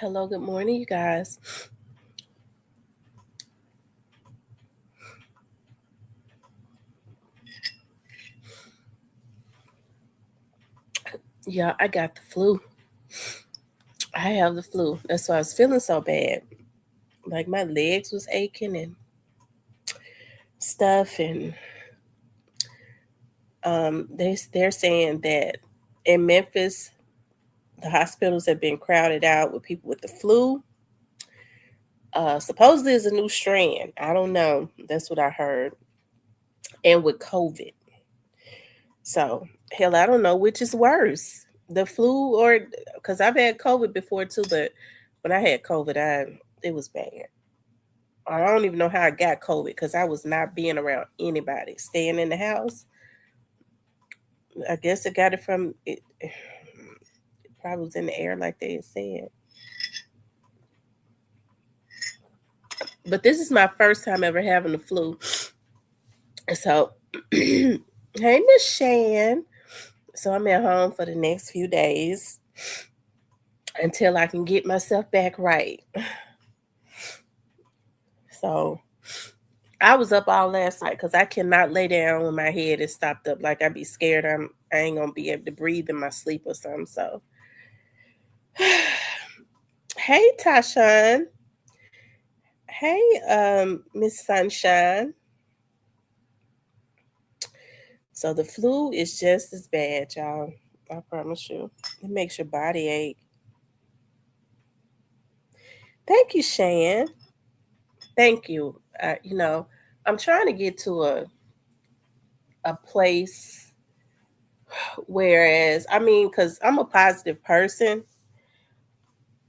Hello, good morning, you guys. Yeah, I got the flu. I have the flu. That's why I was feeling so bad. Like my legs was aching and stuff, and they're saying that in Memphis the hospitals have been crowded out with people with the flu. Supposedly it's a new strand. I don't know. That's what I heard. And with COVID. So hell, I don't know which is worse, the flu or because I've had COVID before too. But when I had COVID, it was bad. I don't even know how I got COVID because I was not being around anybody, staying in the house. I guess I got it from it probably was in the air, like they had said. But this is my first time ever having the flu. So, hey, Miss Shan. So I'm at home for the next few days until I can get myself back right. So I was up all last night because I cannot lay down when my head is stopped up. Like I'd be scared I ain't gonna be able to breathe in my sleep or something. So hey Tashawn. Hey Miss Sunshine. So the flu is just as bad, y'all. I promise you. It makes your body ache. Thank you, Shan. Thank you. I'm trying to get to a place whereas because I'm a positive person,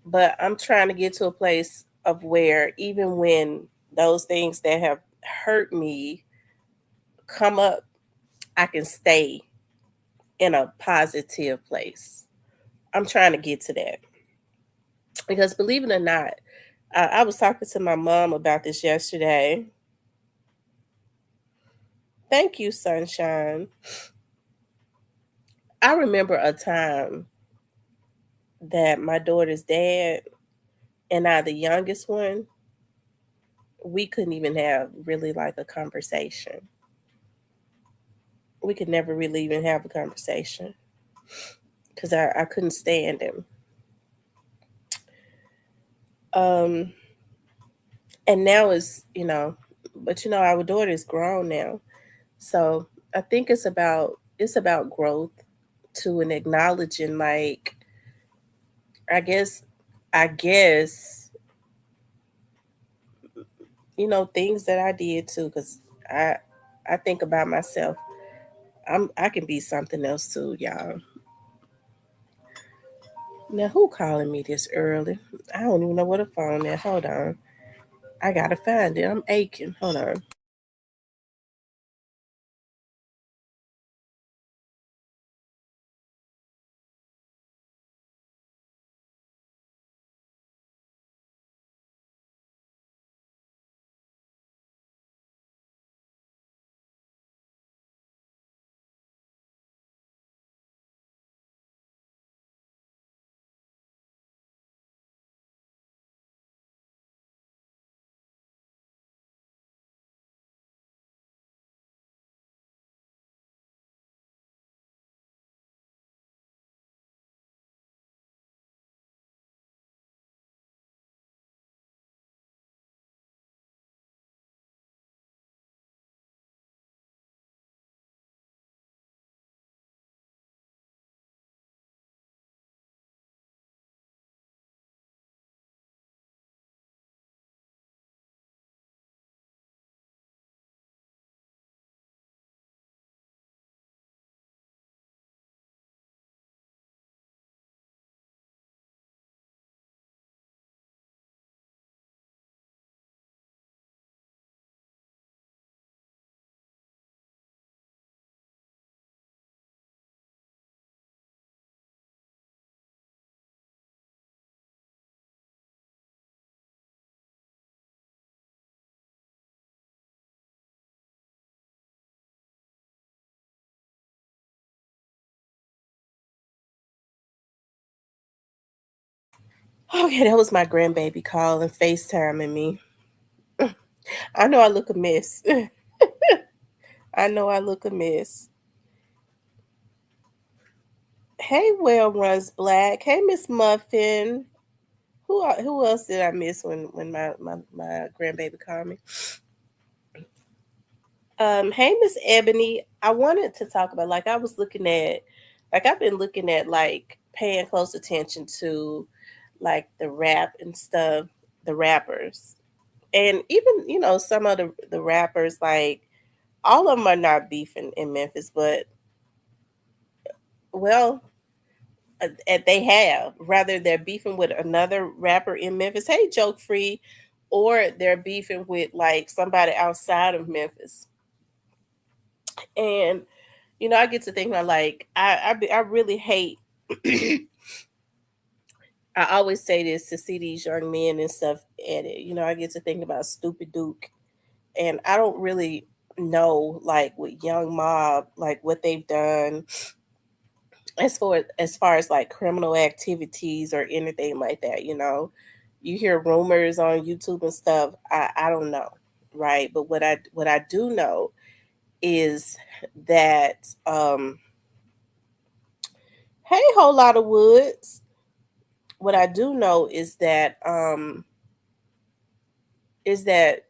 but I'm trying to get to a place of where even when those things that have hurt me come up, I can stay in a positive place. I'm trying to get to that because believe it or not, I was talking to my mom about this yesterday. Thank you, Sunshine. I remember a time that my daughter's dad and I, the youngest one, we couldn't even have really like a conversation. We could never really even have a conversation because I couldn't stand him. Um, and now but our daughter is grown now, so I think it's about growth to and acknowledging like I guess I guess things that I did too because I I think about myself. I can be something else too, y'all. Now who calling me this early? I don't even know what a phone is. Hold on. I gotta find it. I'm aching. Hold on. Okay, that was my grandbaby calling, FaceTiming me. I know I look a mess. I know I look a mess. Hey, Well Runs Black. Hey, Miss Muffin. Who else did I miss when my grandbaby called me? Hey, Miss Ebony. I wanted to talk about, like, I was looking at, like, I've been looking at, like, paying close attention to, like, the rap and stuff, the rappers, and even some of the rappers, like, all of them are not beefing in Memphis, but well, they have, rather they're beefing with another rapper in Memphis. Hey, Joke Free, or they're beefing with like somebody outside of Memphis, and I get to thinking, like, I really hate. I always say this to see these young men and stuff at it. I get to think about Stupid Duke, and I don't really know, like, with Young Mob, like what they've done as far as like criminal activities or anything like that. You hear rumors on YouTube and stuff. I don't know, right? But what I do know is that hey, whole lot of woods. What I do know is that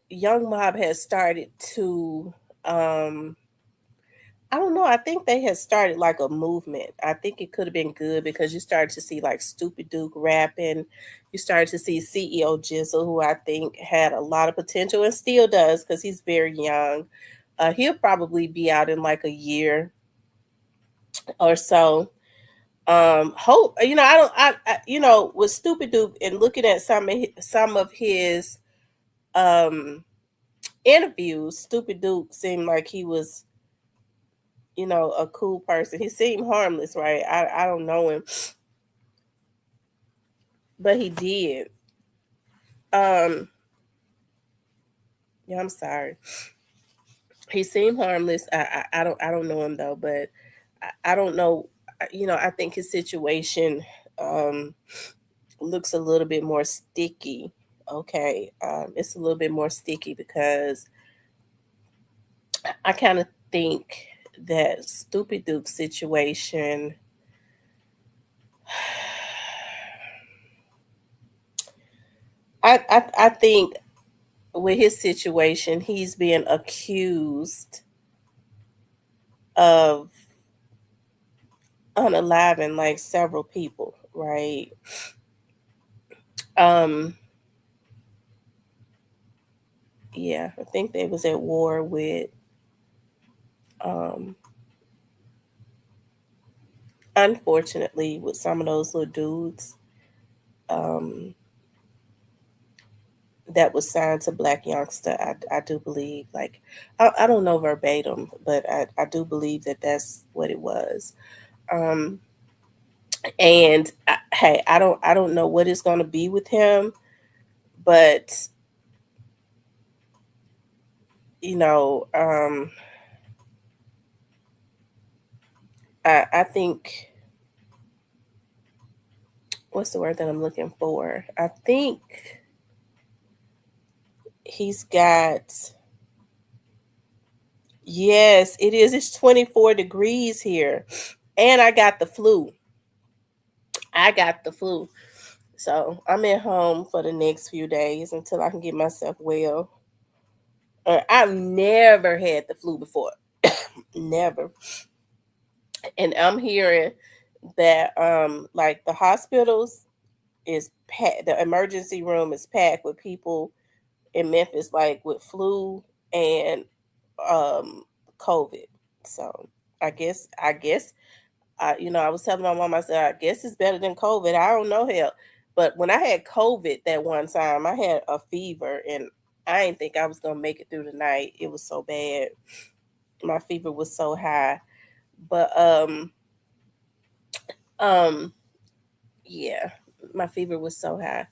Young Mob has started to I don't know. I think they had started like a movement. I think it could have been good because you started to see like Stupid Duke rapping. You started to see CEO Jizzle, who I think had a lot of potential and still does because he's very young. He'll probably be out in like a year or so. Hope I don't. With Stupid Duke and looking at some of his um interviews, Stupid Duke seemed like he was a cool person. He seemed harmless, right? I don't know him, but he did. Um, yeah, I'm sorry. He seemed harmless. I don't know him though, but I don't know. I think his situation um looks a little bit more sticky. Okay, it's a little bit more sticky because I kind of think that Stupid Duke situation. I think with his situation, he's being accused of unaliving like several people, right? Um, yeah, I think they was at war with, um, unfortunately, with some of those little dudes, um, that was signed to Black Youngster. I do believe, like, I don't know verbatim, but I do believe that that's what it was. Um, and hey, I don't know what it's going to be with him, but you know, um, I think, what's the word that I'm looking for? I think he's got, yes, it is. It's 24 degrees here, and I got the flu. I got the flu, so I'm at home for the next few days until I can get myself well. I've never had the flu before, never, and I'm hearing that like the hospitals is packed, the emergency room is packed with people in Memphis, like with flu and um COVID. So I was telling my mom, I said, I guess it's better than COVID. I don't know, hell. But when I had COVID that one time, I had a fever and I didn't think I was gonna make it through the night. It was so bad. My fever was so high. But um yeah, my fever was so high.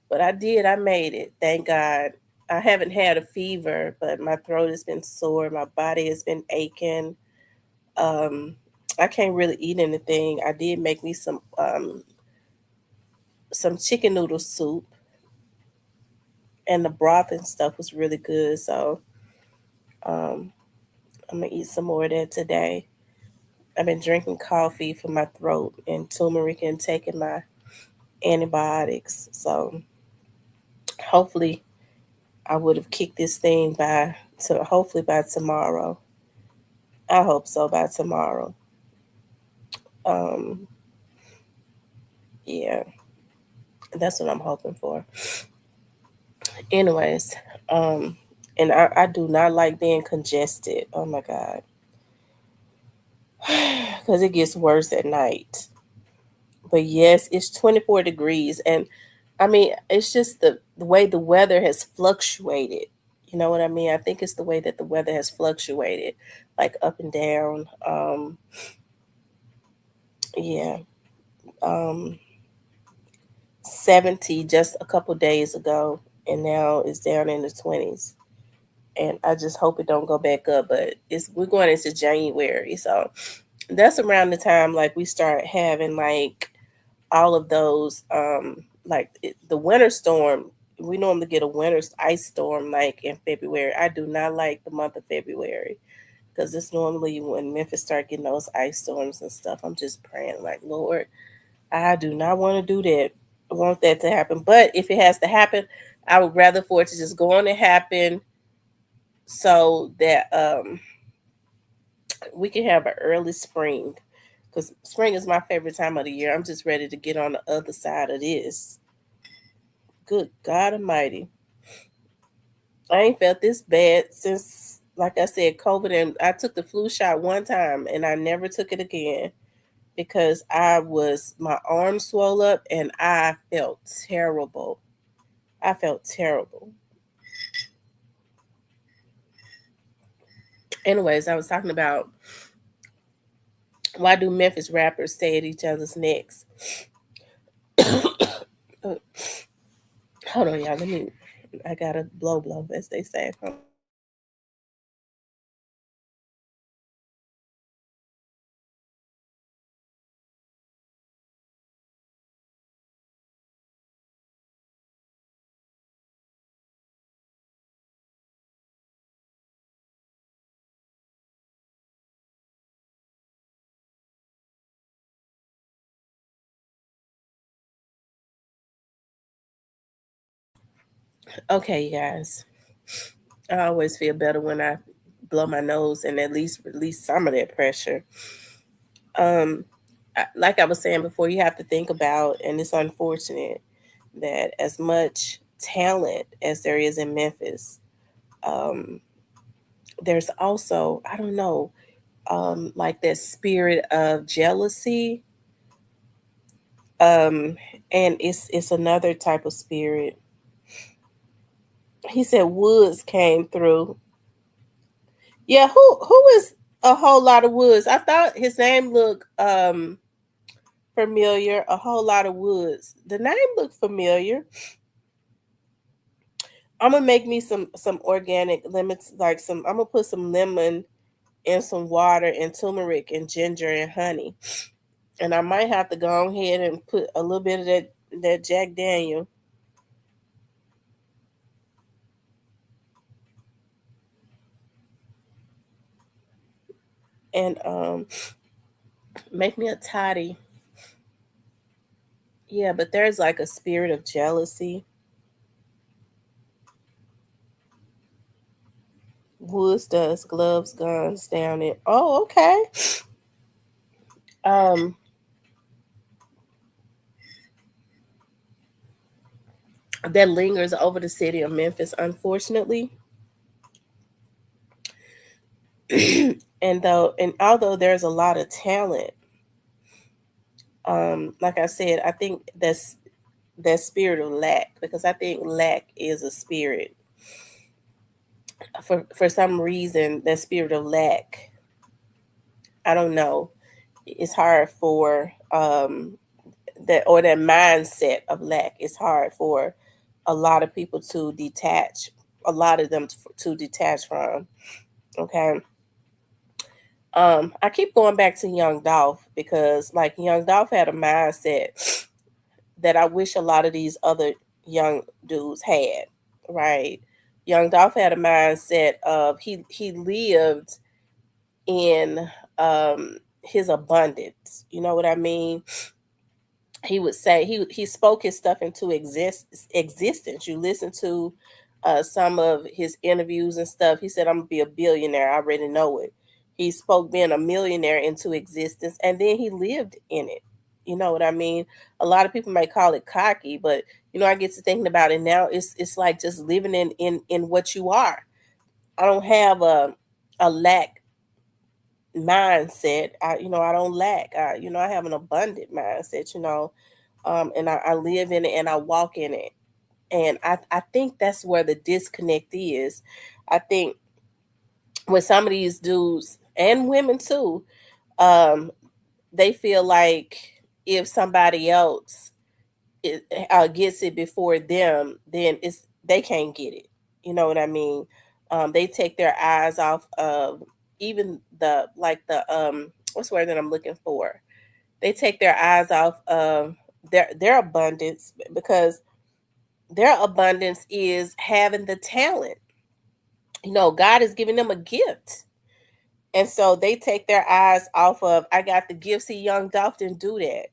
But I made it. Thank God. I haven't had a fever, but my throat has been sore, my body has been aching. Um I can't really eat anything. I did make me some chicken noodle soup, and the broth and stuff was really good. So um, I'm gonna eat some more of that today. I've been drinking coffee for my throat and turmeric and taking my antibiotics. So hopefully I would have kicked this thing by to hopefully by tomorrow. I hope so by tomorrow. Um, yeah, that's what I'm hoping for. Anyways, um, and I do not like being congested. Oh my god, because it gets worse at night. But yes, it's 24 degrees, and I mean it's just the way the weather has fluctuated. You know what I mean? I think it's the way that the weather has fluctuated, like up and down. Yeah. Um, 70 just a couple days ago, and now it's down in the 20s. And I just hope it don't go back up. But it's we're going into January, so that's around the time like we start having like all of those like the winter storm. We normally get a winter ice storm like in February. I do not like the month of February because it's normally when Memphis start getting those ice storms and stuff. I'm just praying like, Lord, I do not want to do that. I want that to happen. But if it has to happen, I would rather for it to just go on and happen so that we can have an early spring. Because spring is my favorite time of the year. I'm just ready to get on the other side of this. Good God Almighty. I ain't felt this bad since, like I said, COVID. And I took the flu shot one time and I never took it again because my arm swelled up and I felt terrible. I felt terrible. Anyways, I was talking about why do Memphis rappers stay at each other's necks? Hold on, y'all. I got a blow, as they say. Okay, you guys. I always feel better when I blow my nose and at least release some of that pressure. Um, like I was saying before, you have to think about, and it's unfortunate that as much talent as there is in Memphis, um, there's also, I don't know, like that spirit of jealousy. Um, and it's another type of spirit. He said Woods came through. Yeah, who is a whole lot of Woods? I thought his name looked familiar. A whole lot of Woods. The name looked familiar. I'm gonna make me some organic lemons, like some. I'm gonna put some lemon and some water and turmeric and ginger and honey, and I might have to go ahead and put a little bit of that Jack Daniel and make me a toddy. Yeah, but there's like a spirit of jealousy. Woods does gloves, guns down it. Oh, okay. Um, that lingers over the city of Memphis, unfortunately. And although there's a lot of talent, like I said, I think that spirit of lack, because I think lack is a spirit. For some reason, that spirit of lack, I don't know, it's hard for that, or that mindset of lack. It's hard for a lot of people to detach. A lot of them to detach from. Okay. I keep going back to Young Dolph because like Young Dolph had a mindset that I wish a lot of these other young dudes had, right? Young Dolph had a mindset of he lived in his abundance. You know what I mean? He would say he spoke his stuff into existence. You listen to some of his interviews and stuff. He said, "I'm gonna be a billionaire. I already know it." He spoke being a millionaire into existence, and then he lived in it. You know what I mean? A lot of people may call it cocky, but I get to thinking about it now. It's like just living in what you are. I don't have a lack mindset. I don't lack. I have an abundant mindset. And I live in it and I walk in it. And I think that's where the disconnect is. I think with some of these dudes and women too, um, they feel like if somebody else gets it before them, then they can't get it. You know what I mean? They take their eyes off of even the what's the word that I'm looking for? They take their eyes off of their abundance, because their abundance is having the talent. God is giving them a gift. And so they take their eyes off of, I got the gift. See, Young Dolph didn't do that.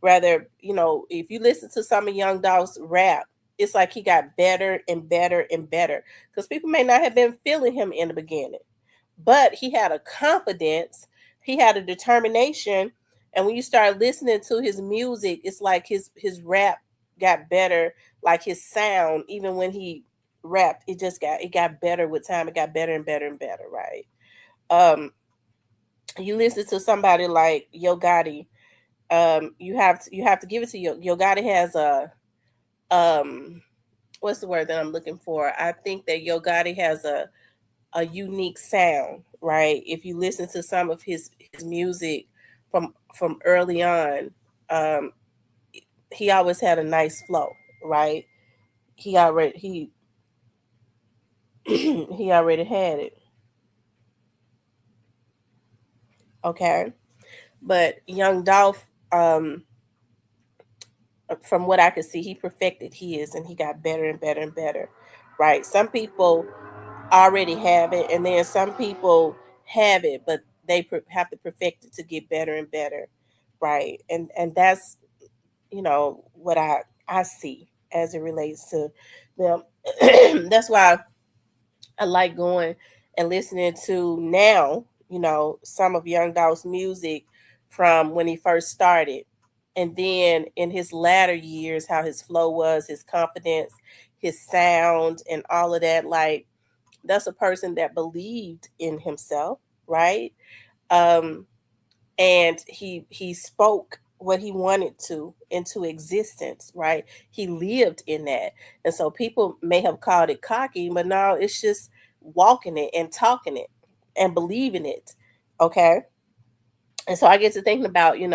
Rather, if you listen to some of Young Dolph's rap, it's like he got better and better and better. Because people may not have been feeling him in the beginning, but he had a confidence, he had a determination. And when you start listening to his music, it's like his rap got better, like his sound, even when he rapped, it got better with time. It got better and better and better, right? You listen to somebody like Yo Gotti, you have to give it to Yo Gotti has um what's the word that I'm looking for? I think that Yo Gotti has a unique sound, right? If you listen to some of his music from early on, um, he always had a nice flow, right? He he already had it, okay. But Young Dolph, from what I could see, he perfected his, and he got better and better and better, right? Some people already have it, and then some people have it, but they have to perfect it to get better and better, right? And that's what I see as it relates to them. That's why I like going and listening to now, some of Young Dolph's music from when he first started. And then in his latter years, how his flow was, his confidence, his sound, and all of that. Like, that's a person that believed in himself, right? Um, and he spoke what he wanted to into existence, right? He lived in that. And so people may have called it cocky, but no, it's just walking it and talking it and believing it, okay? And so I get to thinking about, I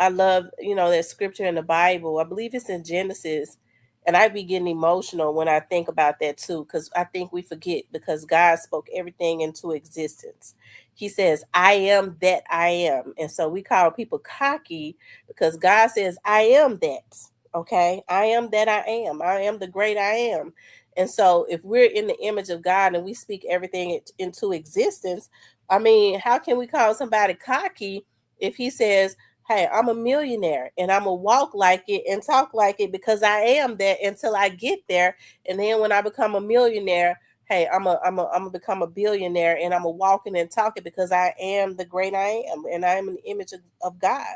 love, that scripture in the Bible. I believe it's in Genesis. And I be getting emotional when I think about that too, because I think we forget, because God spoke everything into existence. He says, I am that I am. And so we call people cocky because God says, I am that. Okay. I am that I am. I am the great I am. And so if we're in the image of God and we speak everything into existence, I mean, how can we call somebody cocky if he says, hey, I'm a millionaire and I'm gonna walk like it and talk like it because I am that until I get there. And then when I become a millionaire, hey, I'm a become a billionaire and I'm a walking and talking because I am the great I am and I am an image of God.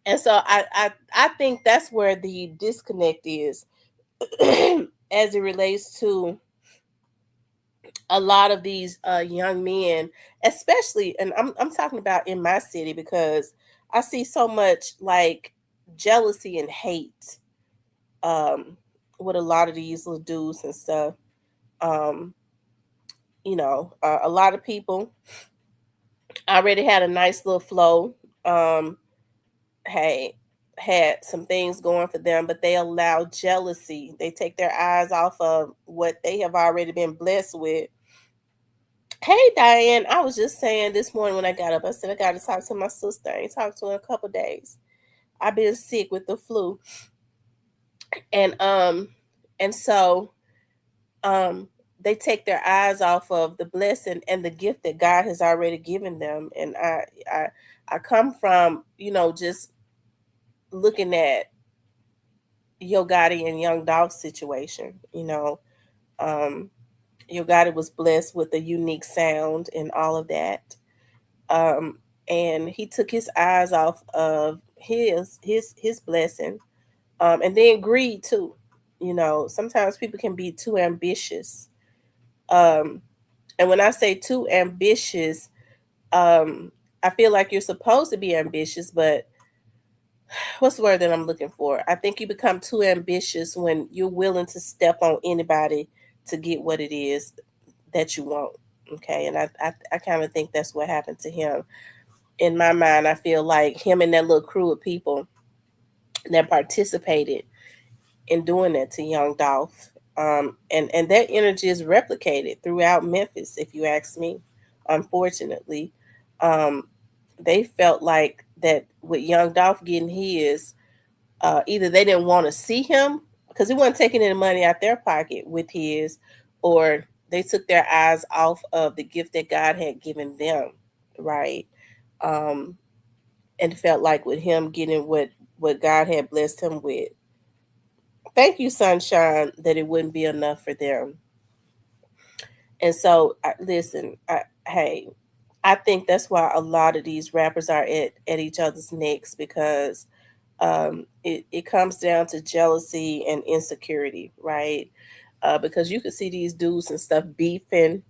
And so I think that's where the disconnect is as it relates to a lot of these young men, especially, and I'm talking about in my city, because I see so much like jealousy and hate with a lot of these little dudes and stuff. Um, a lot of people already had a nice little flow. Um, hey, had some things going for them, but they allow jealousy. They take their eyes off of what they have already been blessed with. Hey Diane, I was just saying this morning when I got up, I said I got to talk to my sister. I ain't talked to her in a couple days. I've been sick with the flu, and and so um they take their eyes off of the blessing and the gift that God has already given them. And I come from, just looking at Yo Gotti and Young Dolph situation. Um Yo Gotti was blessed with a unique sound and all of that. Um and he took his eyes off of his blessing. And then greed too. Sometimes people can be too ambitious. Um and when I say too ambitious, um I feel like you're supposed to be ambitious, but what's the word that I'm looking for? I think you become too ambitious when you're willing to step on anybody to get what it is that you want. Okay. And I kind of think that's what happened to him. In my mind, I feel like him and that little crew of people that participated in doing that to young Dolph. And that energy is replicated throughout Memphis, if you ask me. Unfortunately, um, they felt like that with young Dolph getting his, either they didn't want to see him because he wasn't taking any money out their pocket with his, or they took their eyes off of the gift that God had given them, right? Um, and felt like with him getting what God had blessed him with, thank you, sunshine, that it wouldn't be enough for them. And so, listen, hey, I think that's why a lot of these rappers are at each other's necks, because it comes down to jealousy and insecurity, right? Because you could see these dudes and stuff beefing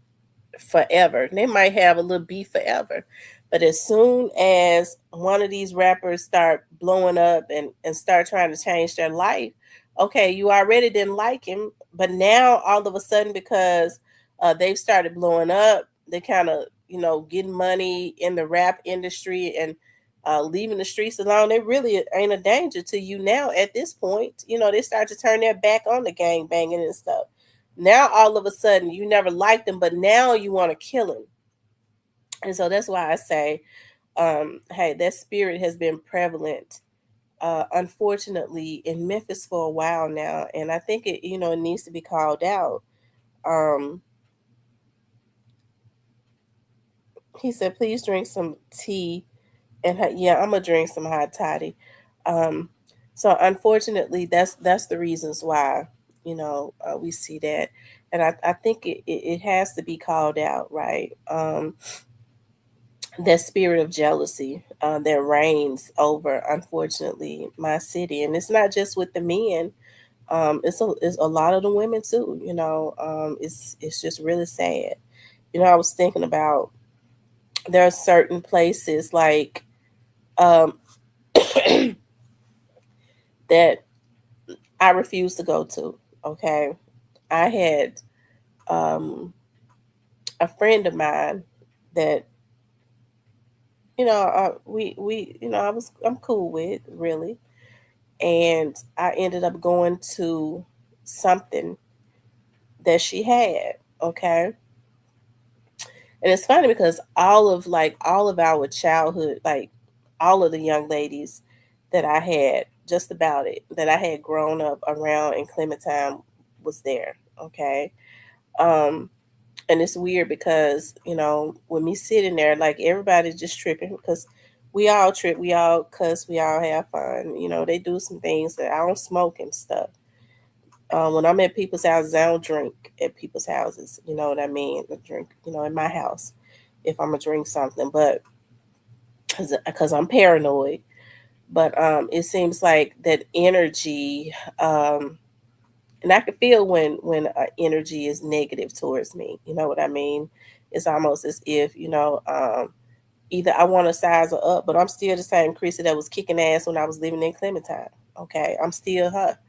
forever. They might have a little beef forever. But as soon as one of these rappers start blowing up and start trying to change their life, okay, you already didn't like him, but now all of a sudden, because they've started blowing up, they kind of, getting money in the rap industry and leaving the streets alone. They really ain't a danger to you now at this point. They start to turn their back on the gang banging and stuff. Now all of a sudden you never liked him, but now you want to kill him. And so that's why I say, hey, that spirit has been prevalent, unfortunately, in Memphis for a while now, and I think it needs to be called out. Um, he said, please drink some tea, and yeah, I'm gonna drink some hot toddy. Um, so unfortunately, that's the reasons why we see that, and I think it has to be called out, right? That spirit of jealousy that reigns over, unfortunately, my city, and it's not just with the men. It's a lot of the women too. It's just really sad. I was thinking about, there are certain places like um, that I refuse to go to. Okay, I had a friend of mine that I'm cool with, really, and I ended up going to something that she had. Okay, and it's funny because all of our childhood, like all of the young ladies that I had, just about it, that I had grown up around in Clementine was there. Okay, um, and it's weird because when me sitting there, like everybody's just tripping because we all trip, we all cuss, we all have fun. They do some things that I don't smoke and stuff. When I'm at people's houses, I don't drink at people's houses. You know what I mean? I drink, in my house if I'm gonna drink something, but because I'm paranoid. But it seems like that energy, and I can feel when energy is negative towards me. You know what I mean? It's almost as if either I want to size her up, but I'm still the same Chrissy that was kicking ass when I was living in Clementine. Okay, I'm still her.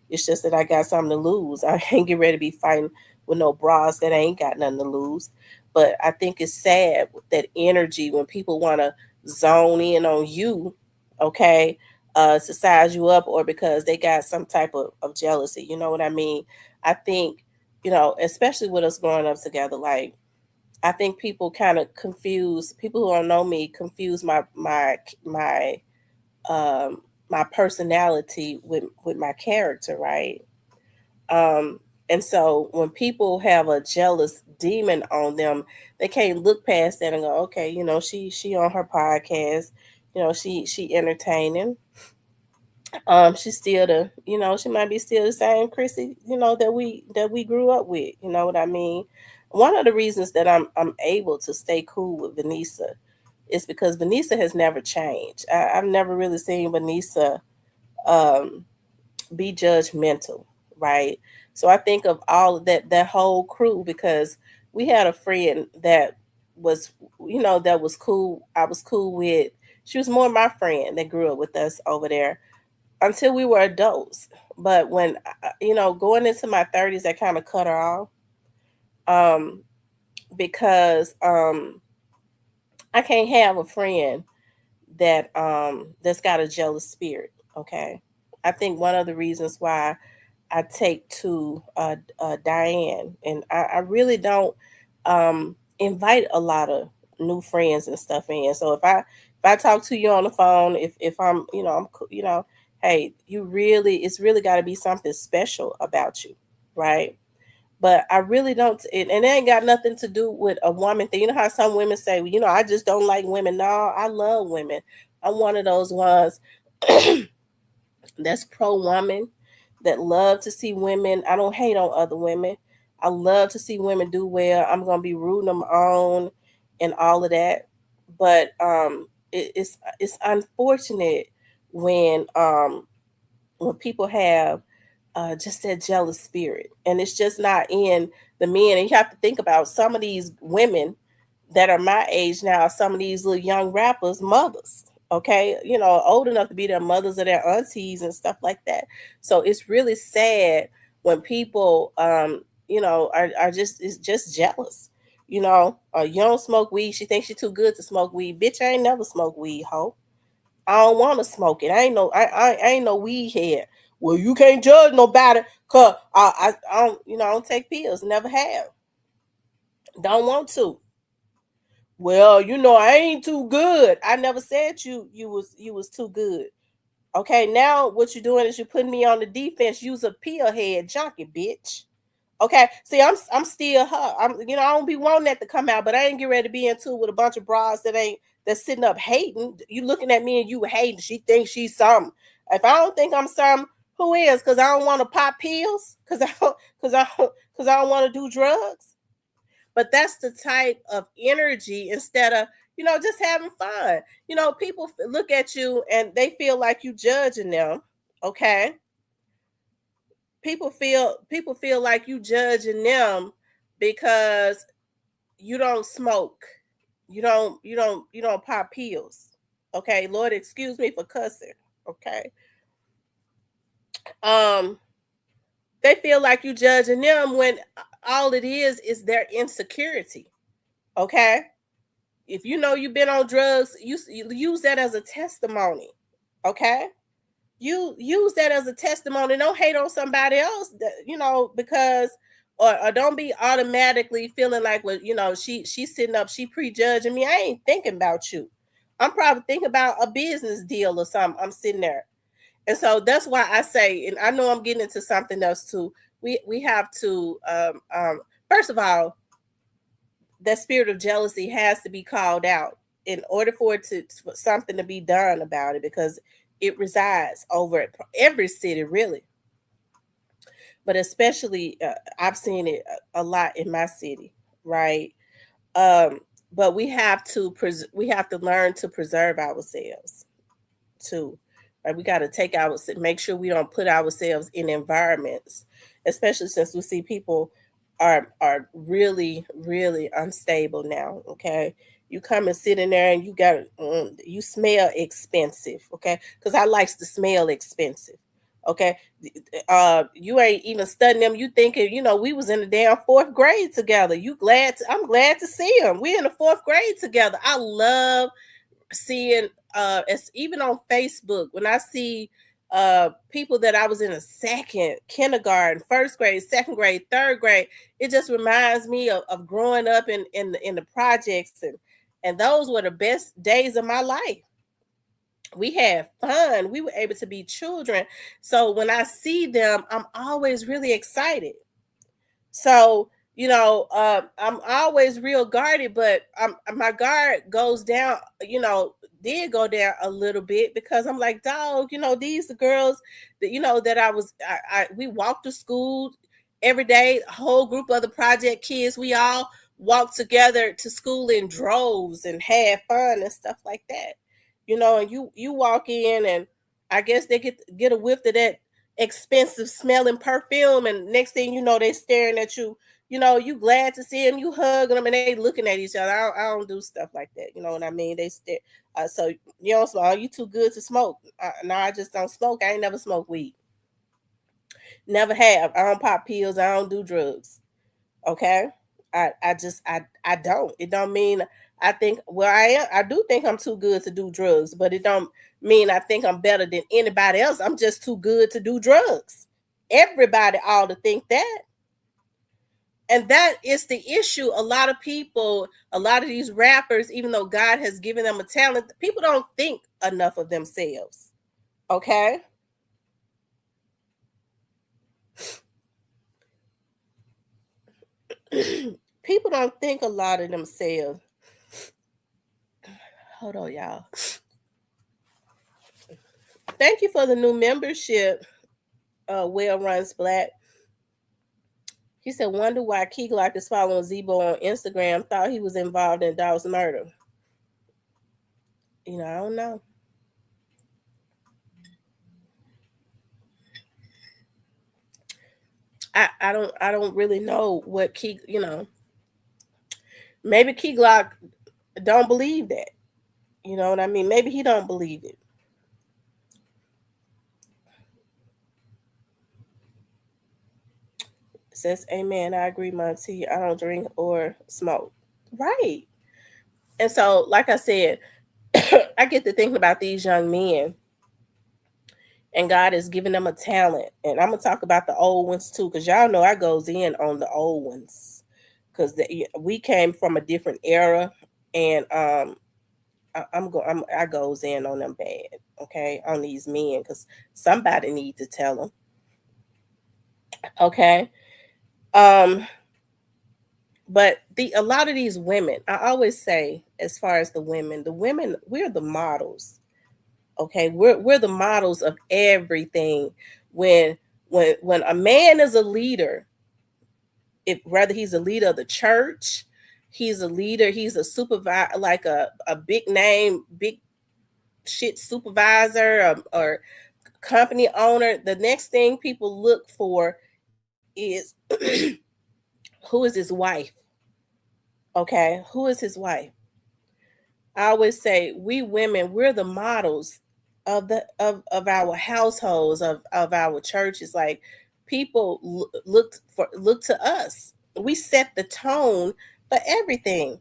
It's just that I got something to lose. I ain't get ready to be fighting with no bras that ain't got nothing to lose. But I think it's sad with that energy when people want to zone in on you, okay, to size you up, or because they got some type of jealousy. You know what I mean? I think, especially with us growing up together, like I think people kind of confuse, people who don't know me confuse my um my personality with my character, right? Um, and so when people have a jealous demon on them, they can't look past that and go, okay, she on her podcast, she entertaining. She's still she might be still the same Chrissy, that we grew up with. You know what I mean? One of the reasons that I'm able to stay cool with Vanessa is because Vanessa has never changed. I've never really seen Vanessa um be judgmental, right? So I think of all of that whole crew, because we had a friend that was that was cool. I was cool with. She was more my friend that grew up with us over there until we were adults. But when going into my 30s, I kind of cut her off, um, because I can't have a friend that's got a jealous spirit. Okay, I think one of the reasons why I take to Diane, and I really don't invite a lot of new friends and stuff in. So if I talk to you on the phone, if I'm hey, it's really got to be something special about you, right? But I really don't, and it ain't got nothing to do with a woman thing. You know how some women say, well, I just don't like women. No, I love women. I'm one of those ones that's pro woman, that love to see women. I don't hate on other women. I love to see women do well. I'm gonna be rooting them on and all of that. But it's unfortunate when people have just that jealous spirit, and it's just not in the men. And you have to think about some of these women that are my age now, some of these little young rappers, mothers, okay, old enough to be their mothers or their aunties and stuff like that. So it's really sad when people, are just jealous. You don't smoke weed. She thinks she's too good to smoke weed. Bitch, I ain't never smoked weed, hoe. I don't want to smoke it. I ain't no weed head. Well, you can't judge nobody, cause I don't take pills. Never have. Don't want to. Well, I ain't too good. I never said you was too good. Okay, now what you're doing is you're putting me on the defense. Use a peel head junkie, bitch. Okay, see, I'm still her. I don't be wanting that to come out, but I ain't get ready to be into with a bunch of bras that's sitting up hating. You looking at me and you hating. She thinks she's something. If I don't think I'm something, who is? Because I don't want to pop pills. Because I don't want to do drugs. But that's the type of energy, instead of just having fun. People look at you and they feel like you judging them. Okay, people feel like you judging them because you don't smoke, you don't pop pills. Okay, Lord, excuse me for cussing. Okay, um they feel like you judging them when all it is their insecurity. Okay, if you've been on drugs, you use that as a testimony. Okay, you use that as a testimony. Don't hate on somebody else, because or don't be automatically feeling like, well, she's sitting up, she prejudging me. I ain't thinking about you. I'm probably thinking about a business deal or something. I'm sitting there. And so that's why I say, and I know I'm getting into something else too. We have to first of all, that spirit of jealousy has to be called out in order for something to be done about it, because it resides over every city, really, but especially I've seen it a lot in my city, right? um but we have to learn to preserve ourselves too. Right? We got to make sure we don't put ourselves in environments, especially since we see people are really really unstable now. Okay, you come and sit in there and you smell expensive. Okay, because I likes to smell expensive. Okay, you ain't even studying them. You thinking we was in the damn fourth grade together. I'm glad to see him. We in the fourth grade together. I love seeing it's even on Facebook when I see people that I was in a second kindergarten, first grade, second grade, third grade. It just reminds me of growing up in the projects, and those were the best days of my life. We had fun. We were able to be children. So when I see them, I'm always really excited. So, I'm always real guarded, but my guard goes down, did go down a little bit because I'm like, dog, these the girls that, that we walked to school every day, a whole group of the project kids, we all walked together to school in droves and had fun and stuff like that. And you walk in and I guess they get a whiff of that expensive smelling perfume, and next thing you know, they staring at you. You glad to see them, you hugging them, and they looking at each other. I don't do stuff like that. You know what I mean? They stare. So you don't smoke. You too good to smoke. No, I just don't smoke. I ain't never smoked weed. Never have. I don't pop pills. I don't do drugs. Okay. I don't. It don't mean I think I do think I'm too good to do drugs, but it don't mean I think I'm better than anybody else. I'm just too good to do drugs. Everybody ought to think that. And that is the issue. A lot of people, a lot of these rappers, even though God has given them a talent, people don't think enough of themselves. Okay? People don't think a lot of themselves. Hold on, y'all. Thank you for the new membership, Well Runs Black. He said, wonder why Key Glock is following Zebo on Instagram. Thought he was involved in Daw's murder. I don't know. I don't really know what Key, maybe Key Glock don't believe that. You know what I mean? Maybe he don't believe it. Says, amen. I agree, Monty. I don't drink or smoke. Right. And so, like I said, I get to thinking about these young men, and God is giving them a talent. And I'm gonna talk about the old ones too, because y'all know I goes in on the old ones, because we came from a different era, and I goes in on them bad, okay, on these men, because somebody needs to tell them, okay. Um, but a lot of these women, I always say, as far as the women, we're the models. Okay, we're the models of everything. When when a man is a leader, if whether he's a leader of the church, he's a leader, he's a supervisor, like a big name, big shit supervisor, or company owner, the next thing people look for is who is his wife? Okay, who is his wife? I always say we women, we're the models of our households, of our churches. Like, people look to us. We set the tone for everything.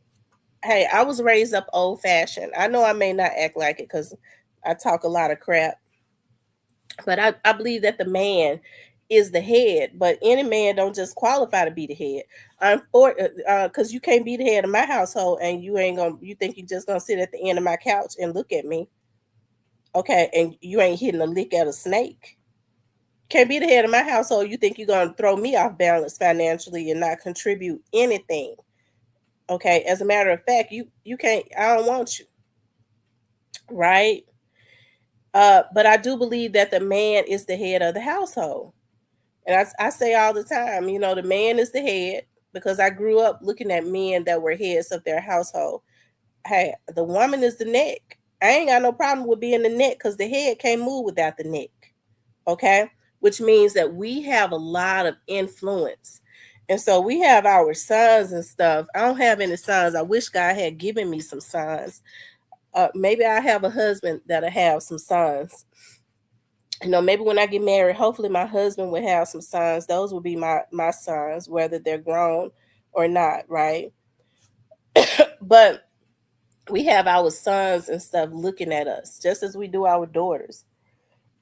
Hey, I was raised up old fashioned. I know I may not act like it because I talk a lot of crap, but I believe that the man is the head, but any man don't just qualify to be the head. I'm for because you can't be the head of my household, and you think you just gonna sit at the end of my couch and look at me, okay, and you ain't hitting a lick at a snake. Can't be the head of my household. You think you're gonna throw me off balance financially and not contribute anything, okay? As a matter of fact, you can't. I don't want you, right? But I do believe that the man is the head of the household. And I say all the time, the man is the head, because I grew up looking at men that were heads of their household. Hey, the woman is the neck. I ain't got no problem with being the neck, because the head can't move without the neck. Okay? Which means that we have a lot of influence. And so we have our sons and stuff. I don't have any sons. I wish God had given me some sons. Maybe I have a husband that'll have some sons. Maybe when I get married, hopefully my husband will have some sons. Those will be my sons, whether they're grown or not, right? But we have our sons and stuff looking at us, just as we do our daughters.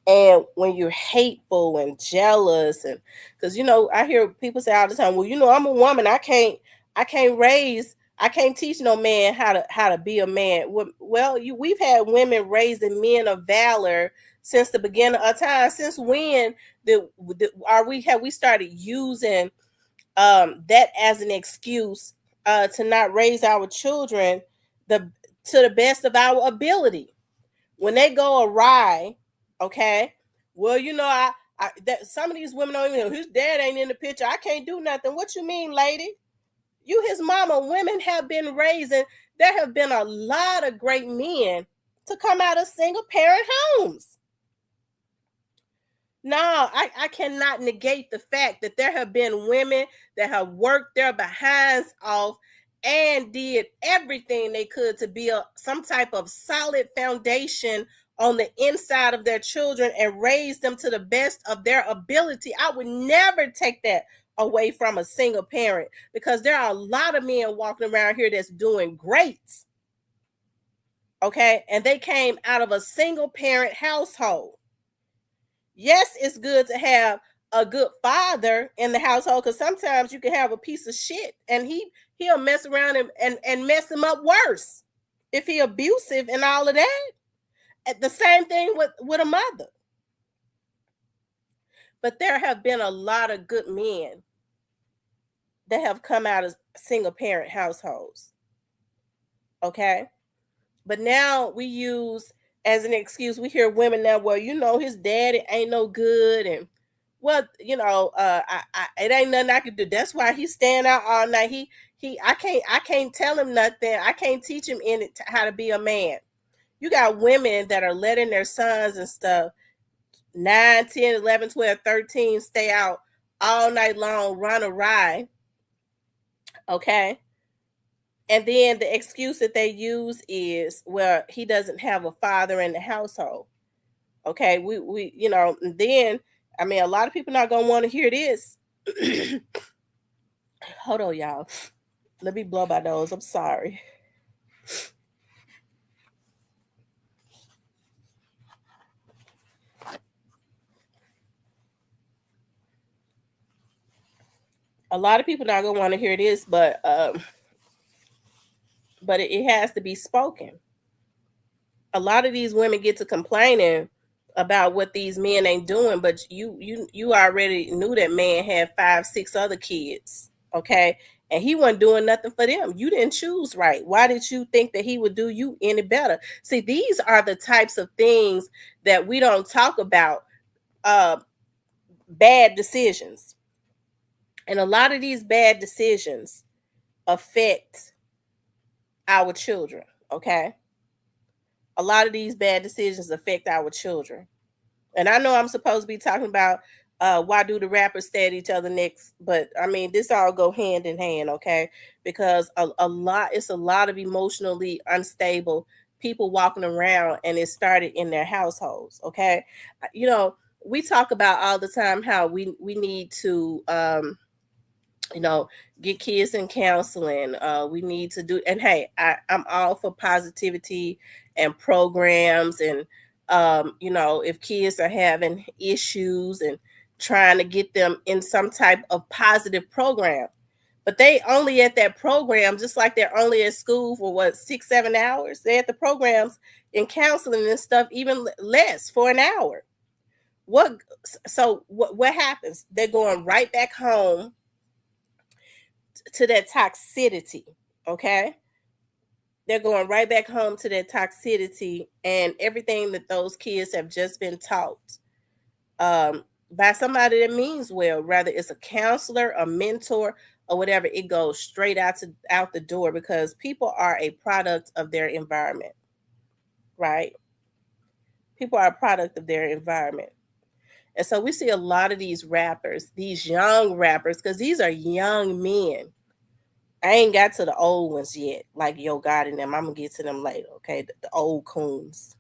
And when you're hateful and jealous, and because I hear people say all the time, well, I'm a woman, I can't raise I can't teach no man how to be a man. Well, we've had women raising men of valor since the beginning of time. Since when are we have we started using that as an excuse to not raise our children the to the best of our ability? When they go awry, okay, well, that some of these women don't even know his dad ain't in the picture. I can't do nothing. What you mean, lady? You his mama. Women have been raising. There have been a lot of great men to come out of single parent homes. No, I cannot negate the fact that there have been women that have worked their behinds off and did everything they could to build some type of solid foundation on the inside of their children and raise them to the best of their ability. I would never take that away from a single parent, because there are a lot of men walking around here that's doing great. Okay, and they came out of a single parent household. Yes, it's good to have a good father in the household, because sometimes you can have a piece of shit and he'll mess around and mess him up worse if he abusive and all of that. The same thing with a mother. But there have been a lot of good men that have come out of single parent households. Okay. But now we use as an excuse, we hear women now, well, his daddy ain't no good, and well, it ain't nothing I could do. That's why he's staying out all night. I can't tell him nothing. I can't teach him how to be a man. You got women that are letting their sons and stuff 9, 10, 11, 12, 13 stay out all night long, run a ride. Okay. And then the excuse that they use is, well, he doesn't have a father in the household. Okay, then I mean, a lot of people not gonna want to hear this. Hold on, y'all. Let me blow my nose. I'm sorry. A lot of people not gonna want to hear this, but it has to be spoken. A lot of these women get to complaining about what these men ain't doing, but you already knew that man had 5, 6 other kids, okay, and he wasn't doing nothing for them. You didn't choose right. Why did you think that he would do you any better? See, these are the types of things that we don't talk about. Bad decisions, and a lot of these bad decisions affect our children. Okay, a lot of these bad decisions affect our children. And I know I'm supposed to be talking about why do the rappers stay at each other necks, but I mean this all go hand in hand, okay? Because it's a lot of emotionally unstable people walking around, and it started in their households, okay? We talk about all the time how we need to you know get kids in counseling. We need to do, and hey, I'm all for positivity and programs, and if kids are having issues, and trying to get them in some type of positive program. But they only at that program, just like they're only at school for what, 6, 7 hours. They're at the programs in counseling and stuff even less, for an hour. What happens? They're going right back home to that toxicity. Okay, they're going right back home to that toxicity and everything that those kids have just been taught by somebody that means well. Rather it's a counselor, a mentor, or whatever, it goes straight out the door, because people are a product of their environment, right? People are a product of their environment. And so we see a lot of these rappers, these young rappers, because these are young men. I ain't got to the old ones yet, like Yo God and them. I'm gonna get to them later, okay? The old coons.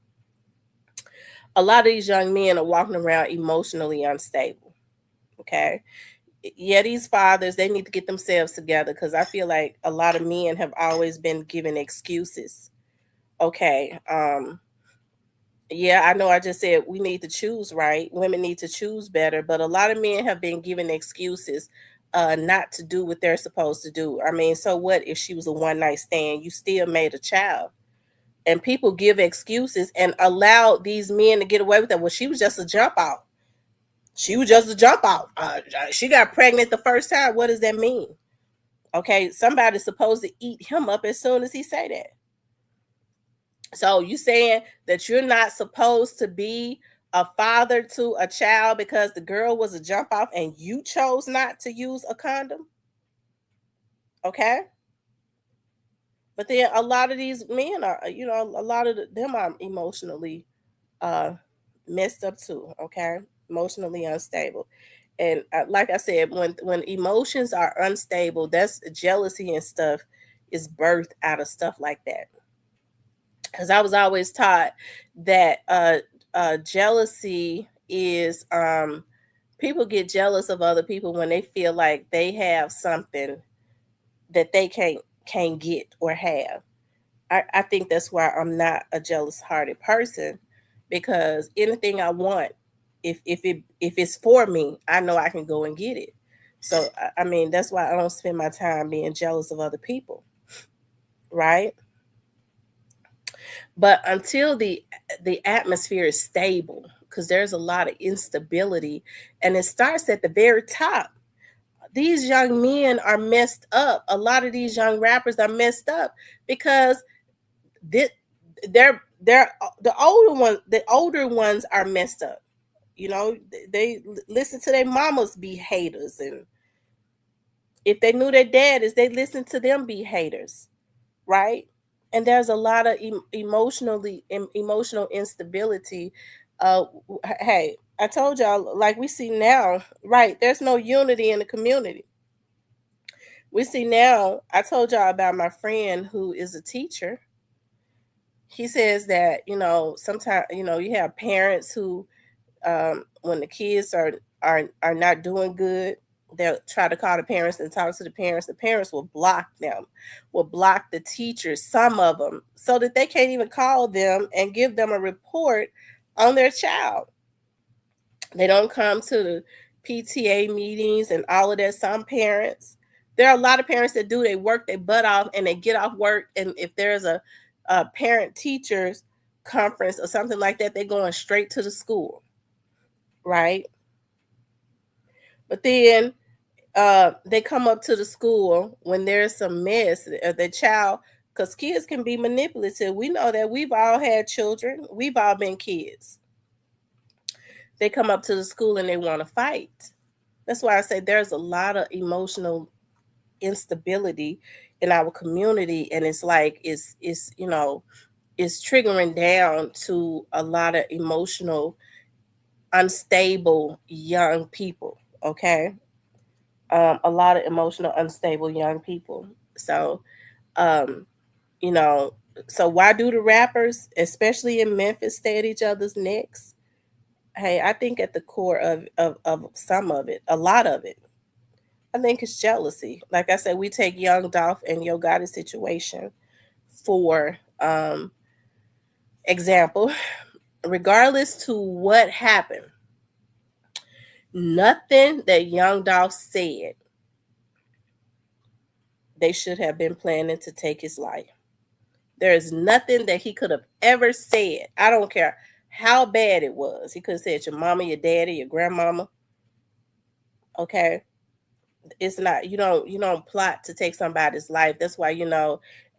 A lot of these young men are walking around emotionally unstable, okay? Yeah, these fathers, they need to get themselves together, because I feel like a lot of men have always been given excuses, okay? Yeah, I know I just said we need to choose right. Women need to choose better, but a lot of men have been given excuses not to do what they're supposed to do. I mean, so what if she was a one night stand? You still made a child. And people give excuses and allow these men to get away with that. Well, she was just a jump out. She was just a jump out. She got pregnant the first time. What does that mean? Okay, somebody's supposed to eat him up as soon as he say that. So you saying that you're not supposed to be a father to a child because the girl was a jump off and you chose not to use a condom? Okay. But then a lot of these men are, a lot of them are emotionally uh messed up too. Okay, emotionally unstable. And like I said, when emotions are unstable, that's jealousy and stuff is birthed out of stuff like that. Because I was always taught that jealousy is people get jealous of other people when they feel like they have something that they can't get or have. I think that's why I'm not a jealous hearted person, because anything I want, if it's for me, I know I can go and get it. So I mean that's why I don't spend my time being jealous of other people, right? But until the atmosphere is stable, because there's a lot of instability, and it starts at the very top. These young men are messed up. A lot of these young rappers are messed up because this, they're the older ones are messed up. They listen to their mamas be haters, and if they knew their daddies, they listen to them be haters, right? And there's a lot of emotional instability. Hey, I told y'all, like we see now, right? There's no unity in the community. We see now. I told y'all about my friend who is a teacher. He says that sometimes you have parents who when the kids are not doing good, they'll try to call the parents and talk to the parents. The parents will block them, will block the teachers, some of them, so that they can't even call them and give them a report on their child. They don't come to the PTA meetings and all of that. Some parents, there are a lot of parents that do, they work their butt off and they get off work, and if there's a parent teachers conference or something like that, they're going straight to the school, right? But then they come up to the school when there's some mess. The child, because kids can be manipulative. We know that. We've all had children. We've all been kids. They come up to the school and they want to fight. That's why I say there's a lot of emotional instability in our community, and it's like it's triggering down to a lot of emotional unstable young people. Okay, a lot of emotional unstable young people. So um you know so why do the rappers, especially in Memphis, stay at each other's necks? Hey, I think at the core of some of it, a lot of it, I think it's jealousy. Like I said, we take Young Dolph and Yo Gotti's situation for example. Regardless to what happened, nothing that Young Dolph said, they should have been planning to take his life. There is nothing that he could have ever said. I don't care how bad it was. He could have said your mama, your daddy, your grandmama. Okay. It's not, you don't plot to take somebody's life. That's why,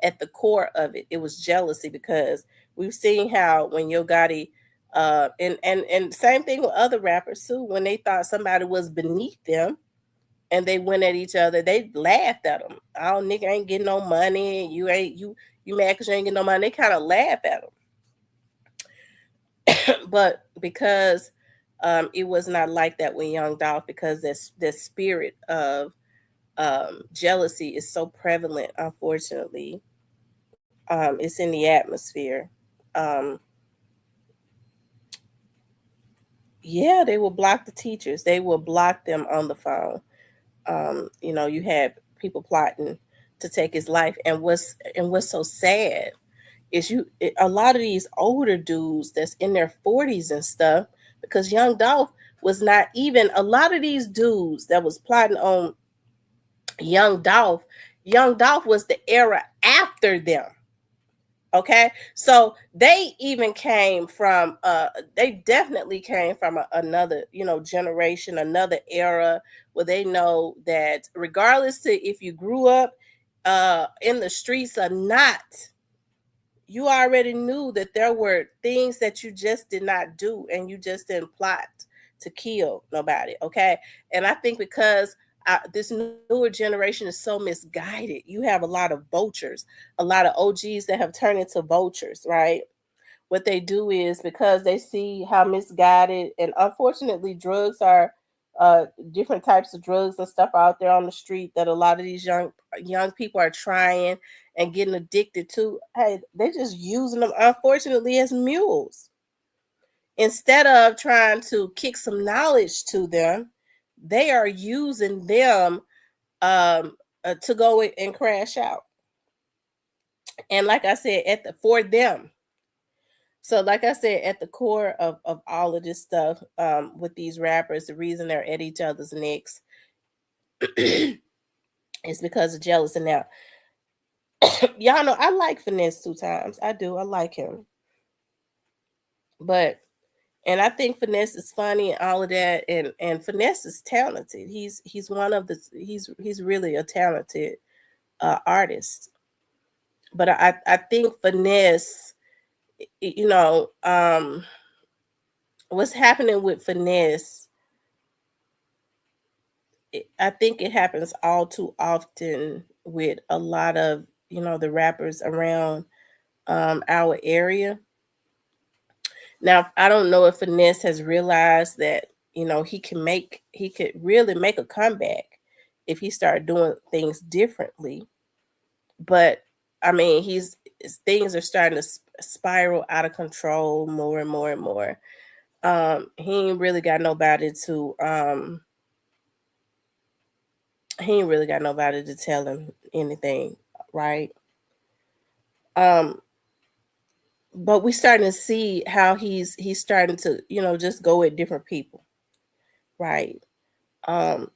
at the core of it, it was jealousy, because we've seen how when Yo Gotti and same thing with other rappers too, when they thought somebody was beneath them and they went at each other, they laughed at them. Oh, nigga ain't getting no money. You mad because you ain't getting no money. They kind of laugh at them. But because it was not like that with Young Dolph, because the spirit of jealousy is so prevalent, unfortunately. It's in the atmosphere. Um, yeah, they will block the teachers. They will block them on the phone. You had people plotting to take his life, and what's so sad is a lot of these older dudes that's in their 40s and stuff, because Young Dolph was not even, a lot of these dudes that was plotting on Young Dolph. Young Dolph was the era after them. Okay, so they even came from they definitely came from another, generation, another era, where they know that regardless to if you grew up in the streets or not, you already knew that there were things that you just did not do, and you just didn't plot to kill nobody. Okay, and I think because this newer generation is so misguided, you have a lot of vultures, a lot of OGs that have turned into vultures, right? What they do is, because they see how misguided, and unfortunately drugs are, different types of drugs and stuff out there on the street that a lot of these young people are trying and getting addicted to. Hey, they're just using them, unfortunately, as mules. Instead of trying to kick some knowledge to them, they are using them, to go and crash out. And like I said, for them. So, like I said, at the core of all of this stuff, with these rappers, the reason they're at each other's necks is because of jealousy. Now, y'all know I like Finesse 2 times. I do. I like him. But and I think Finesse is funny and all of that, and Finesse is talented. He's one of the he's really a talented artist. But I think Finesse, you know, what's happening with Finesse, I think it happens all too often with a lot of, the rappers around our area. Now, I don't know if Finesse has realized that, he could really make a comeback if he started doing things differently. But I mean, things are starting to spiral out of control more and more and more. He ain't really got nobody to tell him anything, right? Um, but we starting to see how he's starting to, just go at different people, right? Um,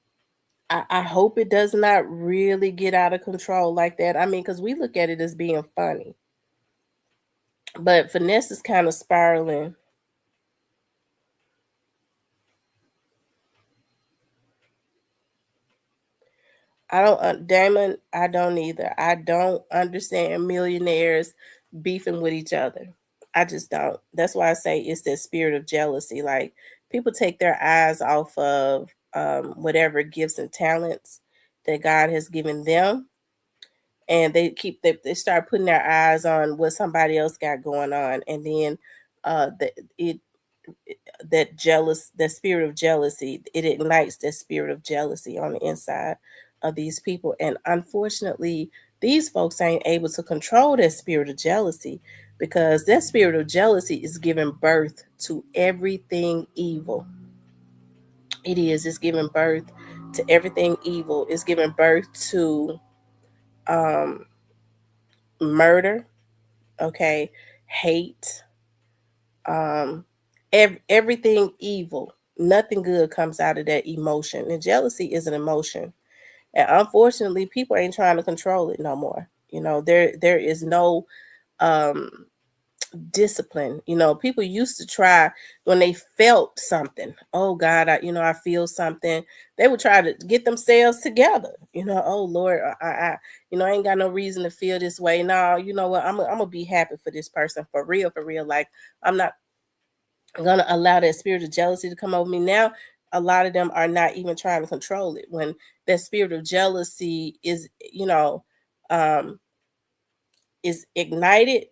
I hope it does not really get out of control like that. I mean, because we look at it as being funny, but Finesse is kind of spiraling. Damon, I don't either. I don't understand millionaires beefing with each other. I just don't. That's why I say it's that spirit of jealousy. Like, people take their eyes off of whatever gifts and talents that God has given them, and they start putting their eyes on what somebody else got going on, and then the it that spirit of jealousy, it ignites that spirit of jealousy on the inside of these people. And unfortunately, these folks ain't able to control that spirit of jealousy, because that spirit of jealousy is giving birth to everything evil. It's giving birth to everything evil. It's giving birth to um murder, okay, hate, um everything evil. Nothing good comes out of that emotion, and jealousy is an emotion, and unfortunately people ain't trying to control it no more. There is no um discipline. People used to try when they felt something. Oh God, I feel something. They would try to get themselves together. Oh Lord, I ain't got no reason to feel this way. No, you know what? I'm gonna be happy for this person, for real, for real. Like, I'm not gonna allow that spirit of jealousy to come over me. Now, a lot of them are not even trying to control it. When that spirit of jealousy um, is ignited,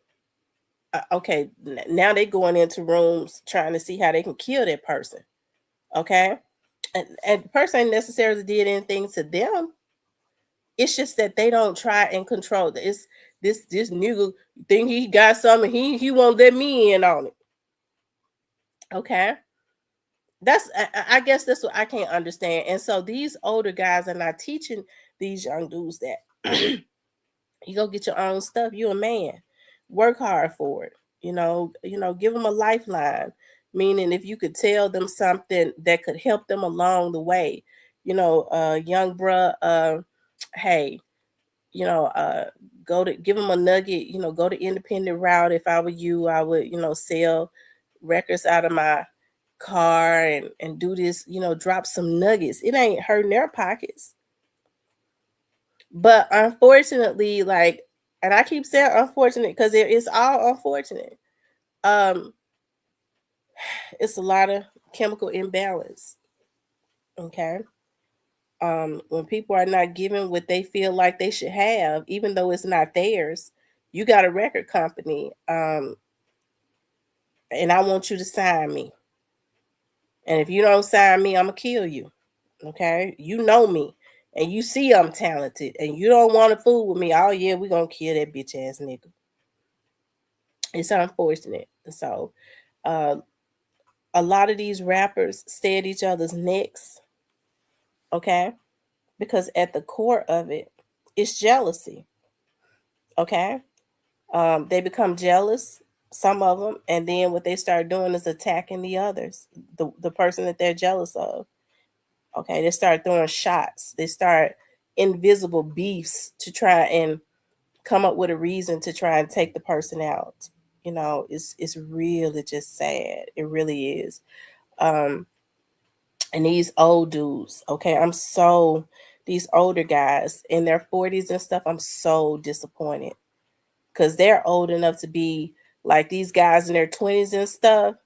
okay, now they going into rooms trying to see how they can kill that person. Okay, and the person ain't necessarily did anything to them. It's just that they don't try and control it. It's this nigga think he got something. He won't let me in on it. Okay, I guess that's what I can't understand. And so these older guys are not teaching these young dudes that you go get your own stuff. You're a man. Work hard for it. Give them a lifeline. Meaning, if you could tell them something that could help them along the way. Young bruh, hey, you know, go to give them a nugget, go the independent route. If I were you, I would, sell records out of my car and do this, drop some nuggets. It ain't hurting their pockets. But unfortunately, like, and I keep saying unfortunate because it's all unfortunate. Um, it's a lot of chemical imbalance. Okay. When people are not given what they feel like they should have, even though it's not theirs, you got a record company, and I want you to sign me. And if you don't sign me, I'm gonna kill you. Okay, you know me, and you see I'm talented, and you don't want to fool with me. Oh yeah, we gonna kill that bitch ass nigga. It's unfortunate. So, uh, a lot of these rappers stay at each other's necks. Okay, because at the core of it, it's jealousy. Okay, they become jealous, some of them, and then what they start doing is attacking the others, the person that they're jealous of. Okay, they start throwing shots. They start invisible beefs to try and come up with a reason to try and take the person out. It's really just sad. It really is. Um, and these old dudes, okay, these older guys in their 40s and stuff, I'm so disappointed because they're old enough to be like these guys in their 20s and stuff.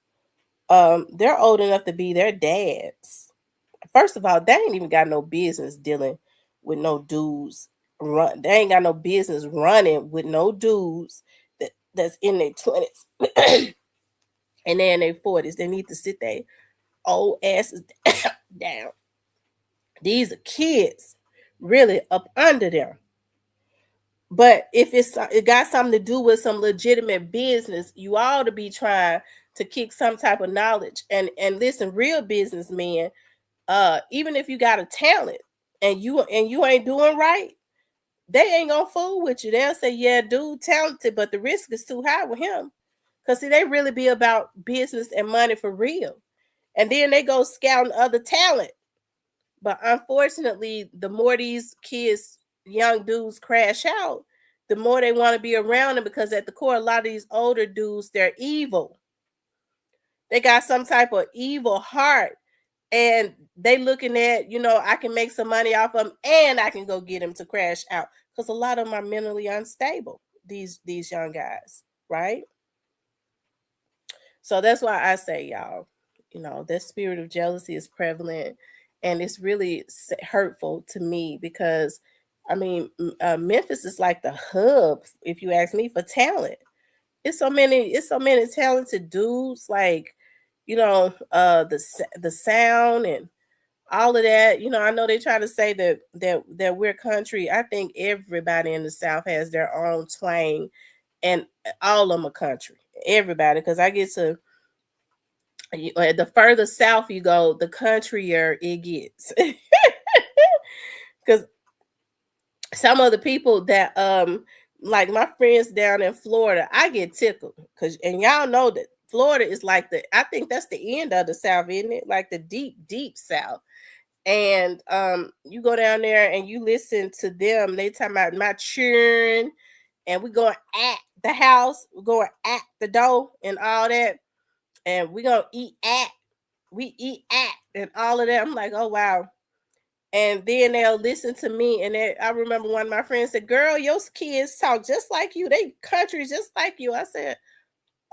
They're old enough to be their dads. First of all, they ain't even got no business dealing with no dudes. They ain't got no business running with no dudes that's in their 20s and they're in their 40s. They need to sit their old asses down. These are kids, really up under them. But if it got something to do with some legitimate business, you ought to be trying to kick some type of knowledge. And listen, real businessmen, even if you got a talent and you ain't doing right, they ain't gonna fool with you. They'll say, yeah, dude, talented, but the risk is too high with him. Cause see, they really be about business and money for real. And then they go scouting other talent. But unfortunately, the more these kids, young dudes crash out, the more they want to be around them because at the core, a lot of these older dudes, they're evil. They got some type of evil heart. And they looking at, I can make some money off them and I can go get them to crash out. Because a lot of them are mentally unstable, these young guys, right? So that's why I say, y'all, that spirit of jealousy is prevalent and it's really hurtful to me because, I mean, Memphis is like the hub, if you ask me, for talent. It's so many talented dudes, like, the sound and all of that. I know they try to say that we're country. I think everybody in the South has their own twang, and all of them are country. Everybody, because I get to the further south you go, the countryer it gets. Because some of the people that like my friends down in Florida, I get tickled because and y'all know that Florida is like I think that's the end of the South, isn't it? Like the deep, deep South. And you go down there and you listen to them, they talking about my children, and we going at the house, we're going at the door and all that, and we gonna we eat at and all of that. I'm like, oh wow. And then they'll listen to me. And I remember one of my friends said, girl, your kids talk just like you. They country just like you. I said,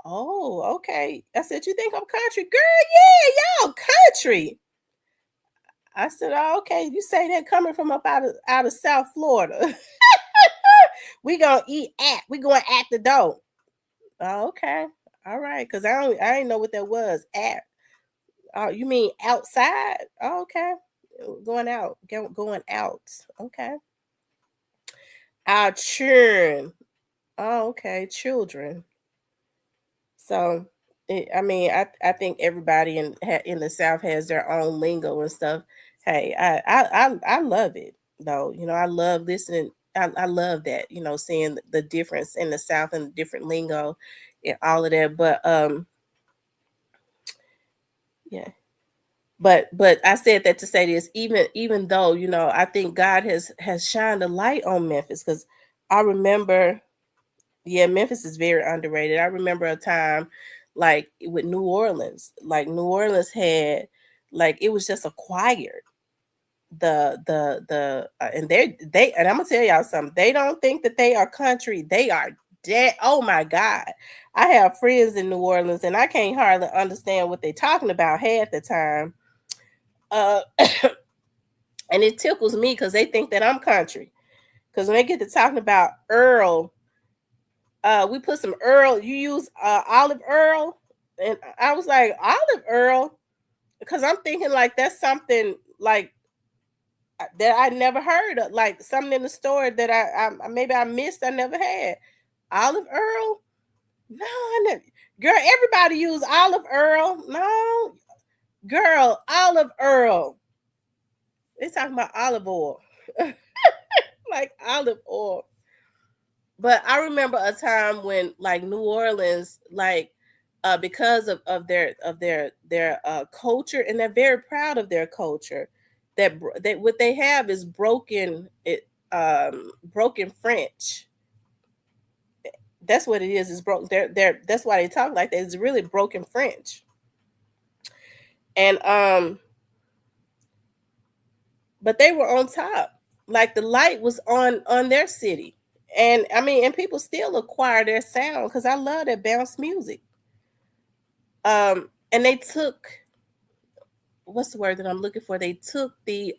oh, okay. I said, you think I'm country? Girl, yeah, y'all country. I said, oh, okay. You say that coming from up out of South Florida. We gonna eat at. We going at the door. Oh, okay. All right. Cause I didn't know what that was. At. Oh, you mean outside? Oh, okay. Going out. Going out. Okay. Our children. Oh, okay. Children. So, I mean, I think everybody in the South has their own lingo and stuff. Hey, I love it though. I love listening. I love that. Seeing the difference in the South and the different lingo and all of that. But yeah. But I said that to say this, even though, I think God has shined a light on Memphis, because I remember, yeah, Memphis is very underrated. I remember a time like with New Orleans, like New Orleans had, like, it was just acquired. And they and I'm gonna tell y'all something. They don't think that they are country. They are dead. Oh my God. I have friends in New Orleans and I can't hardly understand what they're talking about half the time. Uh and it tickles me because they think that I'm country. Because when they get to talking about Earl, we put some Earl, you use olive Earl. And I was like, olive Earl? Because I'm thinking like that's something like that I never heard of, like something in the store that maybe I missed, I never had. Olive Earl? No, I never. Girl, everybody use olive Earl. No, girl, olive Earl. They talking about olive oil, like olive oil. But I remember a time when like New Orleans, like because of their culture, and they're very proud of their culture. That what they have is broken French. That's what it is. It's broken. They're that's why they talk like that. It's really broken French. And but they were on top. Like the light was on their city. And I mean, and people still acquire their sound because I love that bounce music. And they took, what's the word that I'm looking for? They took the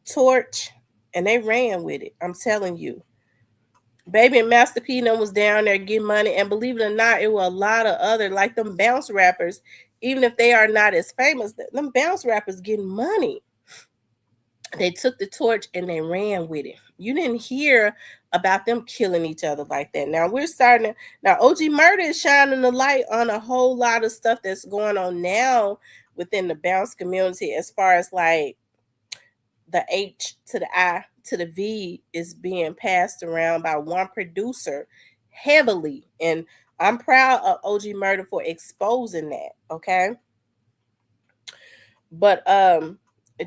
torch and they ran with it. I'm telling you. Baby and Master P was down there getting money, and believe it or not, it were a lot of other like them bounce rappers, even if they are not as famous, them bounce rappers getting money. They took the torch and they ran with it. You didn't hear about them killing each other like that. Now we're starting to, now OG Murder is shining the light on a whole lot of stuff that's going on now within the bounce community, as far as like the H to the I to the V is being passed around by one producer heavily. And I'm proud of OG Murder for exposing that. Okay. But down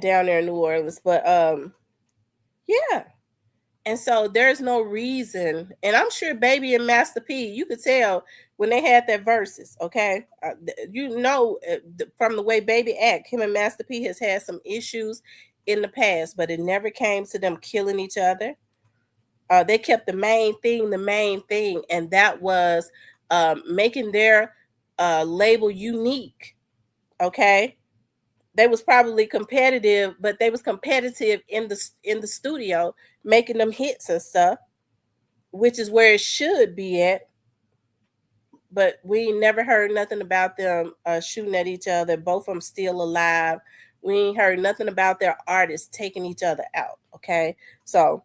there in New Orleans. But yeah. And so there's no reason, and I'm sure Baby and Master P, you could tell when they had their verses, okay? From the way Baby act, him and Master P has had some issues in the past, but it never came to them killing each other. They kept the main thing, and that was making their label unique, okay? They was probably competitive, but they was competitive in the studio, making them hits and stuff, which is where it should be at. But we never heard nothing about them shooting at each other. Both of them still alive. We ain't heard nothing about their artists taking each other out. Okay, so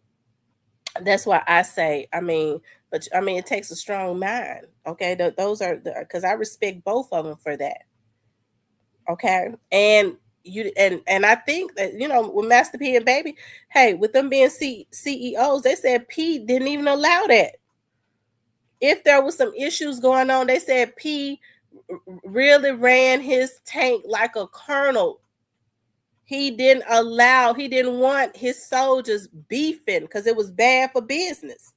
that's why I say, I mean, but I mean, it takes a strong mind. Okay, those are because I respect both of them for that. Okay, and I think that with Master P and Baby, hey, with them being CEOs, they said P didn't even allow that. If there was some issues going on, they said P really ran his tank like a colonel. He didn't want his soldiers beefing because it was bad for business.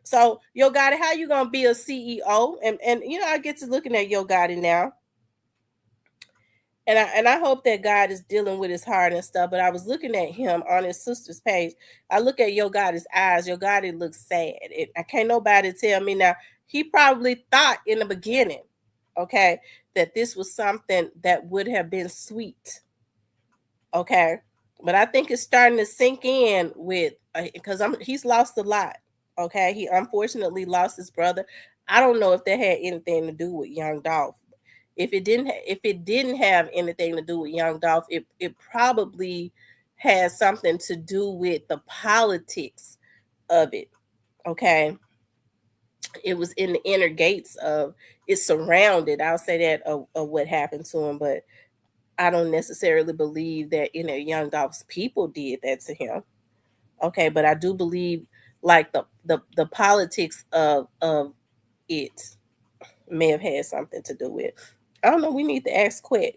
So Yo Gotti, how you gonna be a CEO? And I get to looking at Yo Gotti now. And I hope that God is dealing with his heart and stuff. But I was looking at him on his sister's page. I look at Yo Gotti's eyes. Yo Gotti looks sad. I can't nobody tell me now. He probably thought in the beginning, okay, that this was something that would have been sweet, okay. But I think it's starting to sink in with because he's lost a lot, okay. He unfortunately lost his brother. I don't know if that had anything to do with Young Dolph. If it didn't have anything to do with Young Dolph, it probably has something to do with the politics of it. Okay. It was in the inner gates of it, surrounded, I'll say that, of what happened to him. But I don't necessarily believe that Young Dolph's people did that to him. Okay, but I do believe like the politics of it may have had something to do with. I don't know. We need to ask Quet.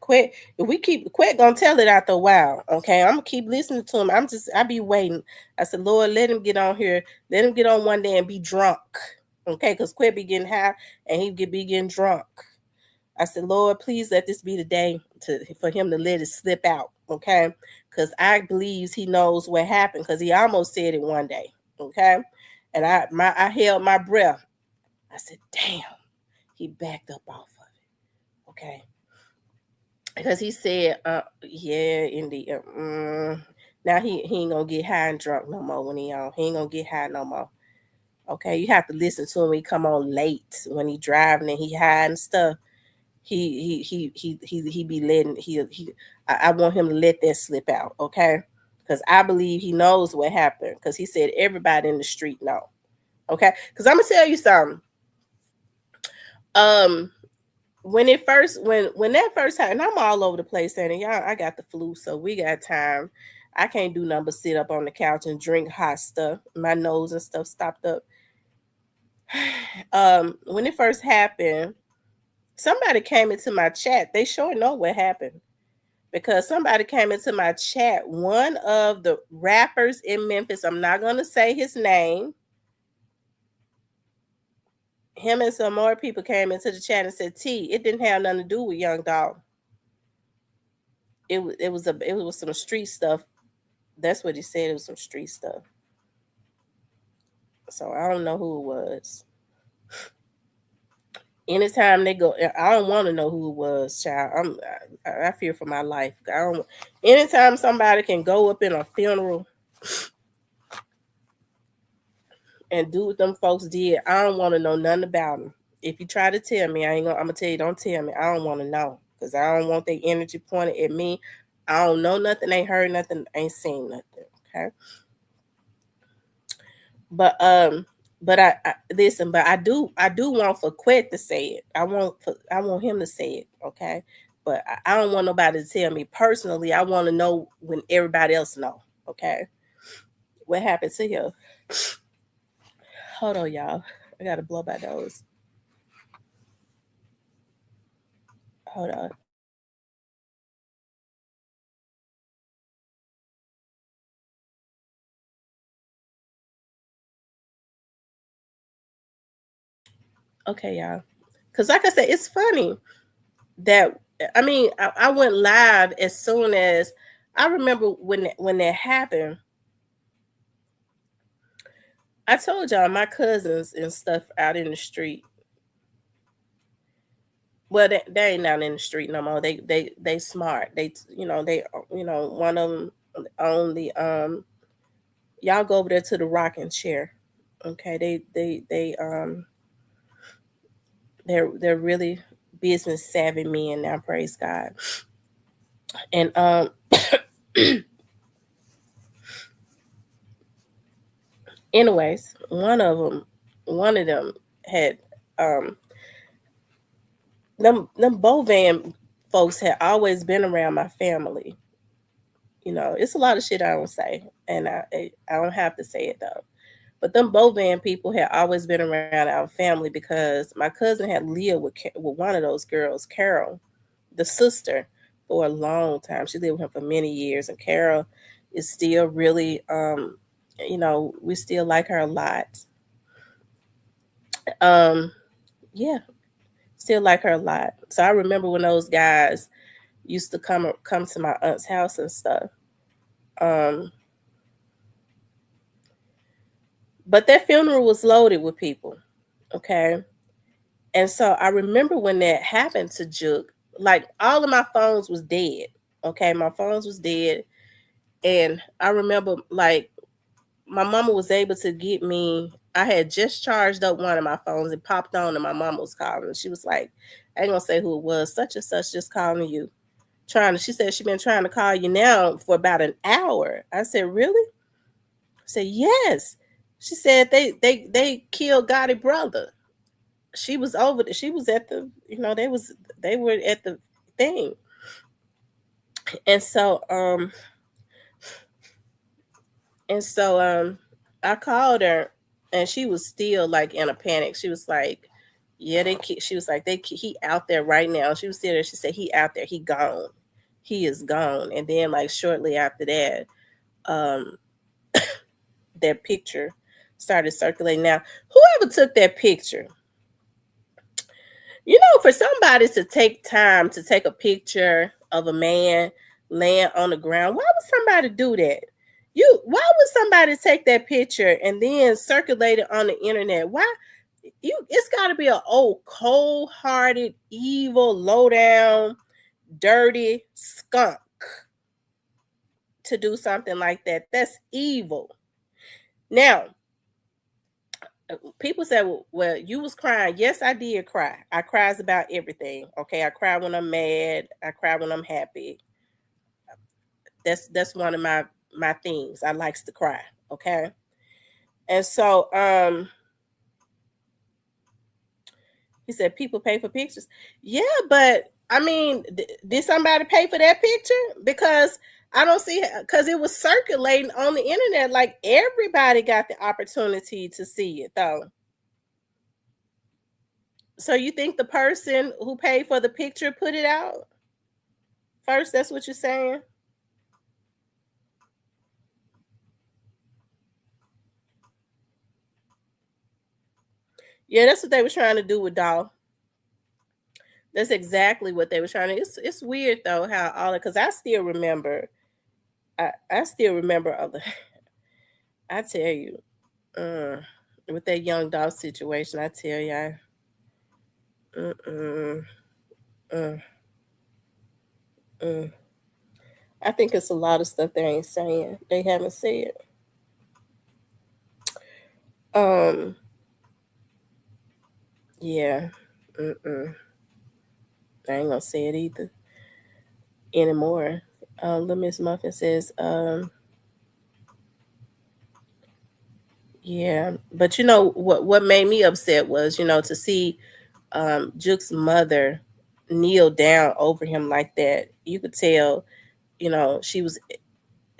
Quet, if we keep Quet gonna tell it after a while. Okay, I'm gonna keep listening to him. I be waiting. I said, Lord, let him get on here. Let him get on one day and be drunk. Okay, because Quet be getting high and be getting drunk. I said, Lord, please let this be the day for him to let it slip out. Okay, because I believes he knows what happened because he almost said it one day. Okay, and I held my breath. I said, damn, he backed up off of it. Okay, because he said, yeah, indeed. Now he ain't gonna get high and drunk no more when he on. He ain't gonna get high no more. Okay, you have to listen to him when he come on late when he driving and he high and stuff. He be letting I want him to let that slip out. Okay, because I believe he knows what happened because he said everybody in the street know. Okay, because I'm gonna tell you something. Um, when that first happened, I'm all over the place, and y'all, I got the flu, so we got time. I can't do nothing but sit up on the couch and drink hot stuff. My nose and stuff stopped up. When it first happened, somebody came into my chat. They sure know what happened because somebody came into my chat. One of the rappers in Memphis, I'm not gonna say his name. Him and some more people came into the chat and said, "T, it didn't have nothing to do with Young Dog. It was some street stuff." That's what he said. It was some street stuff. So I don't know who it was. Anytime they go, I don't want to know who it was, child. I fear for my life. I don't. Anytime somebody can go up in a funeral and do what them folks did, I don't want to know nothing about them. If you try to tell me, I ain't gonna. I'm gonna tell you, don't tell me. I don't want to know because I don't want their energy pointed at me. I don't know nothing. Ain't heard nothing. Ain't seen nothing. Okay. But I listen. But I do want for Quet to say it. I want him to say it. Okay. But I don't want nobody to tell me personally. I want to know when everybody else know. Okay. What happened to him? Hold on, y'all. I gotta blow my nose. Hold on. Okay, y'all. Cause like I said, it's funny that I went live as soon as I remember when that happened. I told y'all my cousins and stuff out in the street. Well, they ain't out in the street no more. They smart. They one of them on the y'all go over there to the rocking chair. Okay, they're really business savvy men now. Praise God. And anyways, one of them had um them Bovan folks had always been around my family. You know, it's a lot of shit I don't say, and I don't have to say it though. But them Bovan people had always been around our family because my cousin had lived with one of those girls, Carol, the sister, for a long time. She lived with him for many years, and Carol is still really, we still like her a lot. Um, yeah, still like her a lot. So I remember when those guys used to come to my aunt's house and stuff. Um, but that funeral was loaded with people. Okay. And so I remember when that happened to Juke, like all of my phones was dead. Okay, my phones was dead. And I remember like my mama was able to get me. I had just charged up one of my phones and popped on and my mama was calling. She was like, I ain't gonna say who it was, such and such just calling you. She said she been trying to call you now for about an hour. I said, really? I said, yes. She said they killed Gotti brother. She was at the they were at the thing. And so I called her and she was still like in a panic. She was like, Yeah, she was like, he out there right now. She was sitting there. She said, he out there. He gone. He is gone. And then like shortly after that, um, that picture started circulating. Now, whoever took that picture, for somebody to take time to take a picture of a man laying on the ground, why would somebody do that? Why would somebody take that picture and then circulate it on the internet? Why? It's got to be an old cold-hearted, evil, low-down, dirty skunk to do something like that. That's evil. Now, people say, well, you was crying. Yes, I did cry. I cries about everything. Okay, I cry when I'm mad. I cry when I'm happy. That's one of my things. I likes to cry. Okay, and so he said people pay for pictures. Yeah, but I mean, did somebody pay for that picture? Because I don't see, because it was circulating on the internet. Like everybody got the opportunity to see it, though. So you think the person who paid for the picture put it out first? That's what you're saying? Yeah, that's what they were trying to do with Doll. That's exactly what they were trying to. It's weird though how all because I still remember. I still remember other. I tell you, uh, with that young Doll situation, I tell you, mm-mm, mm, mm. I think it's a lot of stuff they ain't saying. They haven't said. Um, yeah, mm-mm. I ain't gonna say it either anymore. Little Miss Muffin says, yeah, but what made me upset was to see Juke's mother kneel down over him like that. You could tell, she was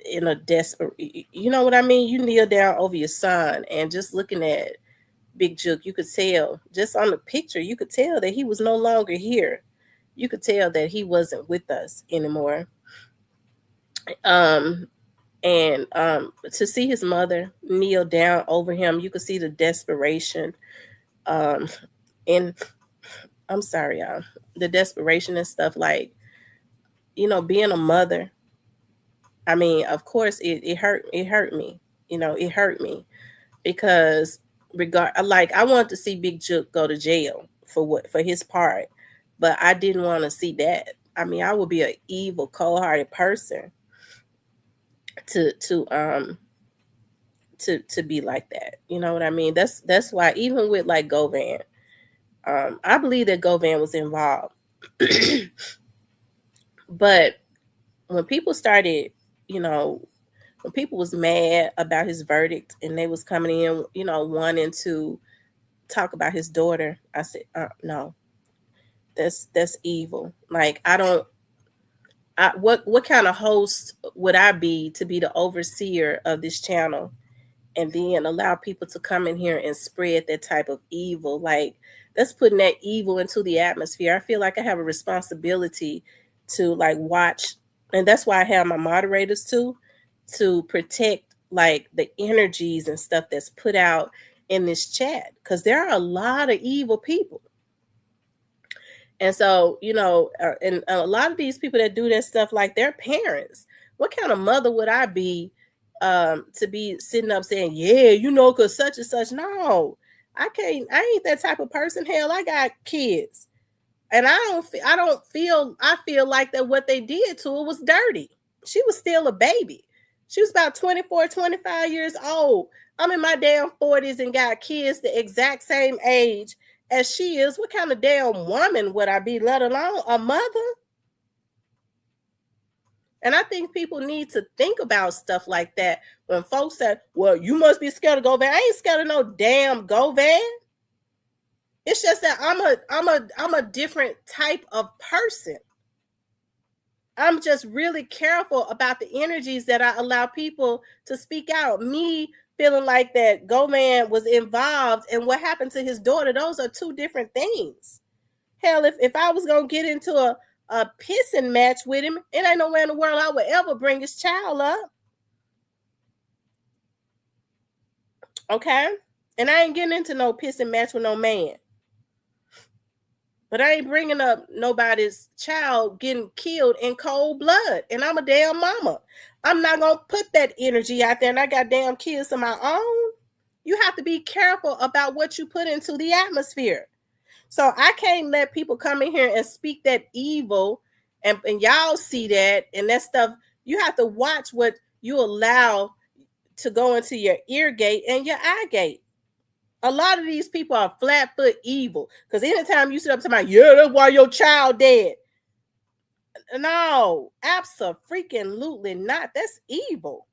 in a desperate. You know what I mean? You kneel down over your son, and just looking at Big Juke, you could tell just on the picture, you could tell that he was no longer here. You could tell that he wasn't with us anymore. Um, and to see his mother kneel down over him, you could see the desperation. Um, and I'm sorry, y'all, the desperation and stuff. Like, being a mother. I mean, of course, it hurt. It hurt me. It hurt me because I wanted to see Big Juke go to jail for his part, but I didn't want to see that. I mean, I would be an evil, cold-hearted person to be like that. You know what I mean? That's why even with like Govan, I believe that Govan was involved, but when people started, you know, when people was mad about his verdict and they was coming in, wanting to talk about his daughter, I said, no, that's evil. Like I don't. What kind of host would I be to be the overseer of this channel and then allow people to come in here and spread that type of evil? Like that's putting that evil into the atmosphere. I feel like I have a responsibility to like watch, and that's why I have my moderators too, to protect like the energies and stuff that's put out in this chat, because there are a lot of evil people. And so, and a lot of these people that do that stuff, like their parents, what kind of mother would I be to be sitting up saying, yeah, because such and such? No, I can't. I ain't that type of person. Hell, I got kids. And I feel like that what they did to her was dirty. She was still a baby. She was about 24, 25 years old. I'm in my damn 40s and got kids the exact same age as she is. What kind of damn woman would I be, let alone a mother? And I think people need to think about stuff like that when folks say, well, you must be scared of Govan. I ain't scared of no damn Govan. It's just that I'm a different type of person. I'm just really careful about the energies that I allow people to speak out. Me feeling like that Go Man was involved in what happened to his daughter. Those are two different things. Hell, if I was gonna get into a pissing match with him, it ain't nowhere in the world I would ever bring his child up. Okay? And I ain't getting into no pissing match with no man. But I ain't bringing up nobody's child getting killed in cold blood. And I'm a damn mama. I'm not going to put that energy out there, and I got damn kids of my own. You have to be careful about what you put into the atmosphere. So I can't let people come in here and speak that evil, and y'all see that and that stuff. You have to watch what you allow to go into your ear gate and your eye gate. A lot of these people are flat foot evil. Because anytime you sit up to my, yeah, that's why your child dead. No, absolutely not. That's evil.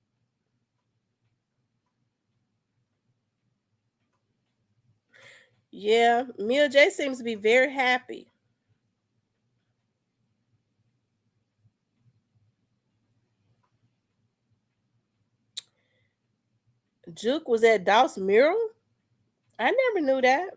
Yeah, Mia J seems to be very happy. Juke was at Doss mural. I never knew that.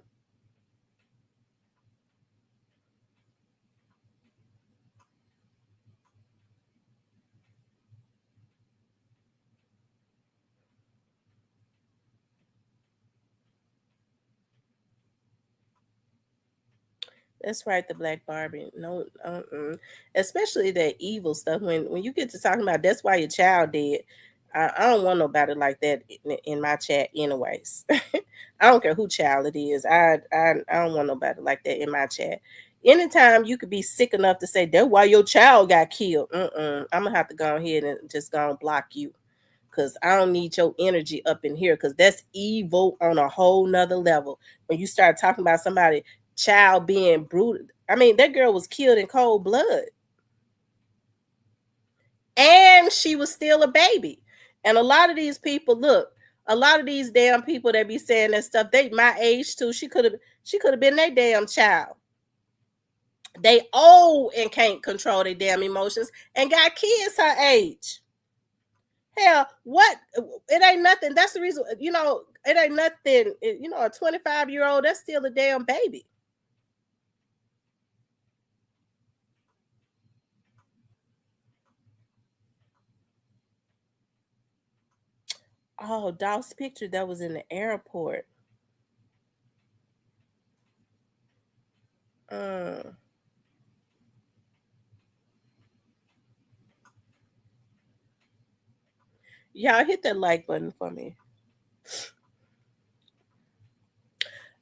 That's right, the Black Barbie. No, especially that evil stuff. When you get to talking about that's why your child dead, I don't want nobody like that in my chat, anyways. I don't care who child it is. I don't want nobody like that in my chat. Anytime you could be sick enough to say that's why your child got killed, I'm gonna have to go ahead and just go and block you, because I don't need your energy up in here, because that's evil on a whole nother level. When you start talking about somebody child being brutal, I mean, that girl was killed in cold blood, and she was still a baby. And a lot of these people, look, a lot of these damn people that be saying that stuff, they my age too. She could have been their damn child. They old and can't control their damn emotions and got kids her age. Hell, what? It ain't nothing. That's the reason, it ain't nothing. A 25-year-old, that's still a damn baby. Oh, Dolph's picture that was in the airport. Mm. Y'all hit that like button for me.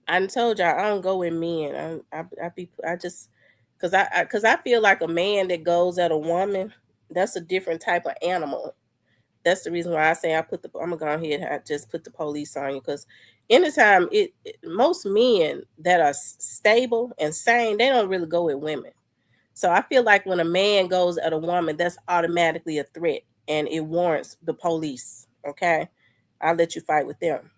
I told y'all I don't go with men. I just because I feel like a man that goes at a woman, that's a different type of animal. That's the reason why I say I'm gonna go ahead and just put the police on you, because anytime most men that are stable and sane, they don't really go with women. So I feel like when a man goes at a woman, that's automatically a threat and it warrants the police. Okay, I'll let you fight with them.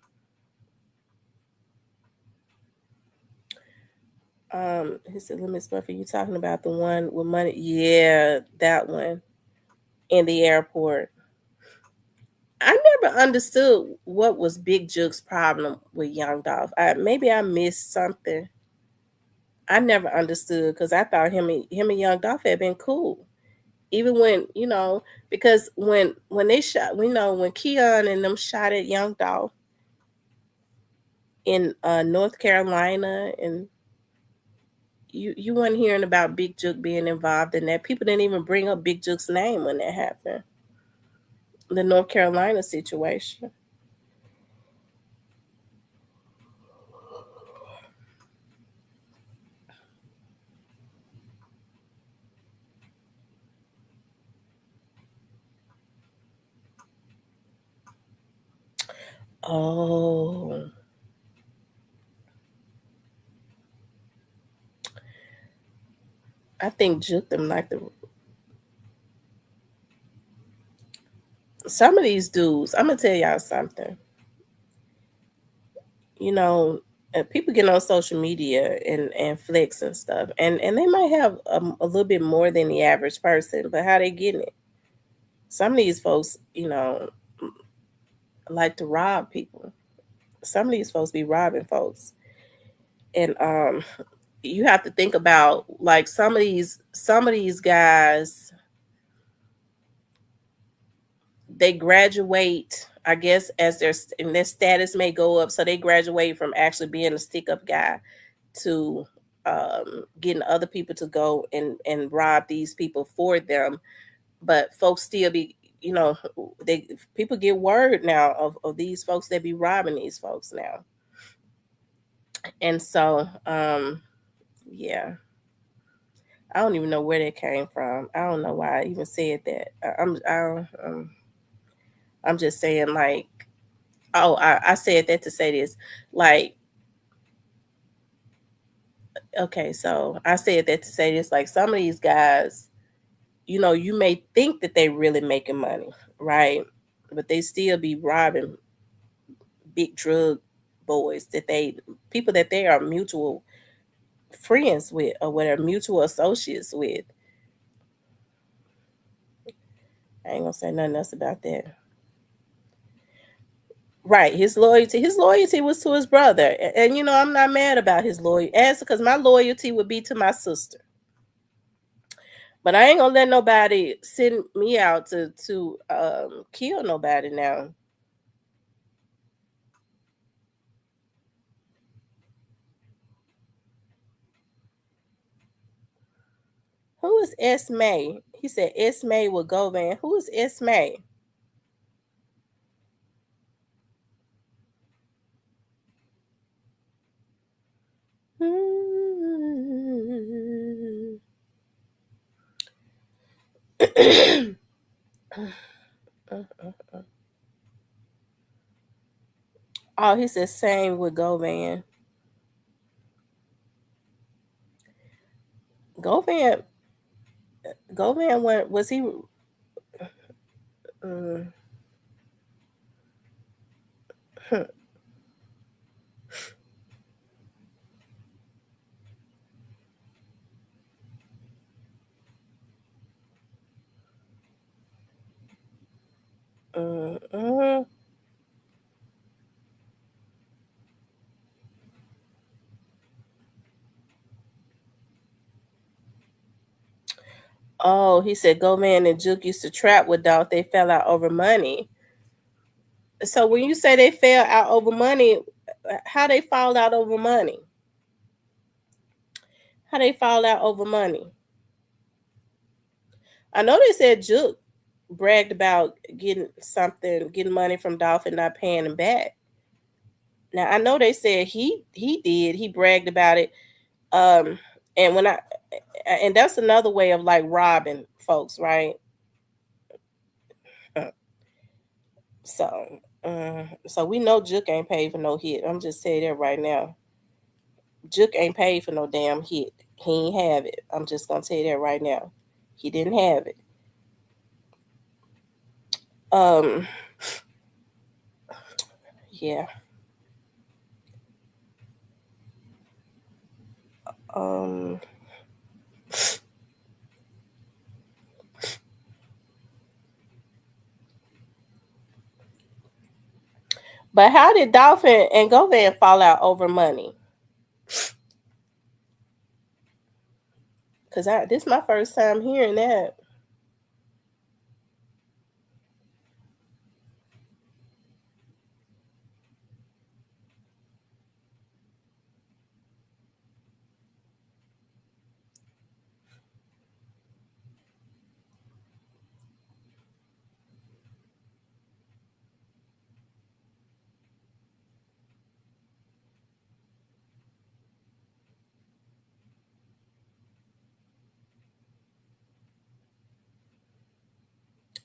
He said, "Let Miss Buffy, you talking about the one with money? Yeah, that one in the airport." I never understood what was Big Jug's problem with Young Dolph. Maybe I missed something. I never understood, because I thought him and Young Dolph had been cool. Even when, because when they shot, when Keon and them shot at Young Dolph in North Carolina, and you weren't hearing about Big Jug being involved in that. People didn't even bring up Big Jug's name when that happened. The North Carolina situation. Oh, I think Jug them like some of these dudes. I'm gonna tell y'all something. You know, people get on social media and flex and stuff, and they might have a little bit more than the average person, but how they getting it? Some of these folks, like to rob people. Some of these folks be robbing folks, and you have to think about like some of these guys, they graduate, I guess, as and their status may go up, so they graduate from actually being a stick up guy to getting other people to go and rob these people for them. But folks still be, they people get word now of these folks that be robbing these folks now. And so yeah, I don't even know where that came from. I don't know why I even said that. I'm just saying, like, oh, I said that to say this. Like, okay, so I said that to say this. Like, some of these guys, you may think that they really making money, right? But they still be robbing big drug boys, people that they are mutual friends with, or whatever, mutual associates with. I ain't gonna say nothing else about that. Right, his loyalty was to his brother, and I'm not mad about his loyalty, as because my loyalty would be to my sister. But I ain't gonna let nobody send me out to kill nobody now. Who is S May? He said S May will go, man. Who is S May? Oh, he said same with Govan. Govan, Govan went. Was he? Mm, mm. Oh, he said Govan and Juke used to trap with Dolph. They fell out over money. So when you say they fell out over money, how they fall out over money? How they fall out over money? I know they said Juke bragged about getting money from Dolph and not paying him back. Now I know they said he did. He bragged about it. Um, and when I and that's another way of like robbing folks, right? Uh, so we know Juke ain't paid for no hit. I'm just saying that right now. Juke ain't paid for no damn hit. He ain't have it. I'm just gonna tell you that right now. He didn't have it. Um, yeah. Um, but how did Dolphin and Govan fall out over money? Cause this is my first time hearing that.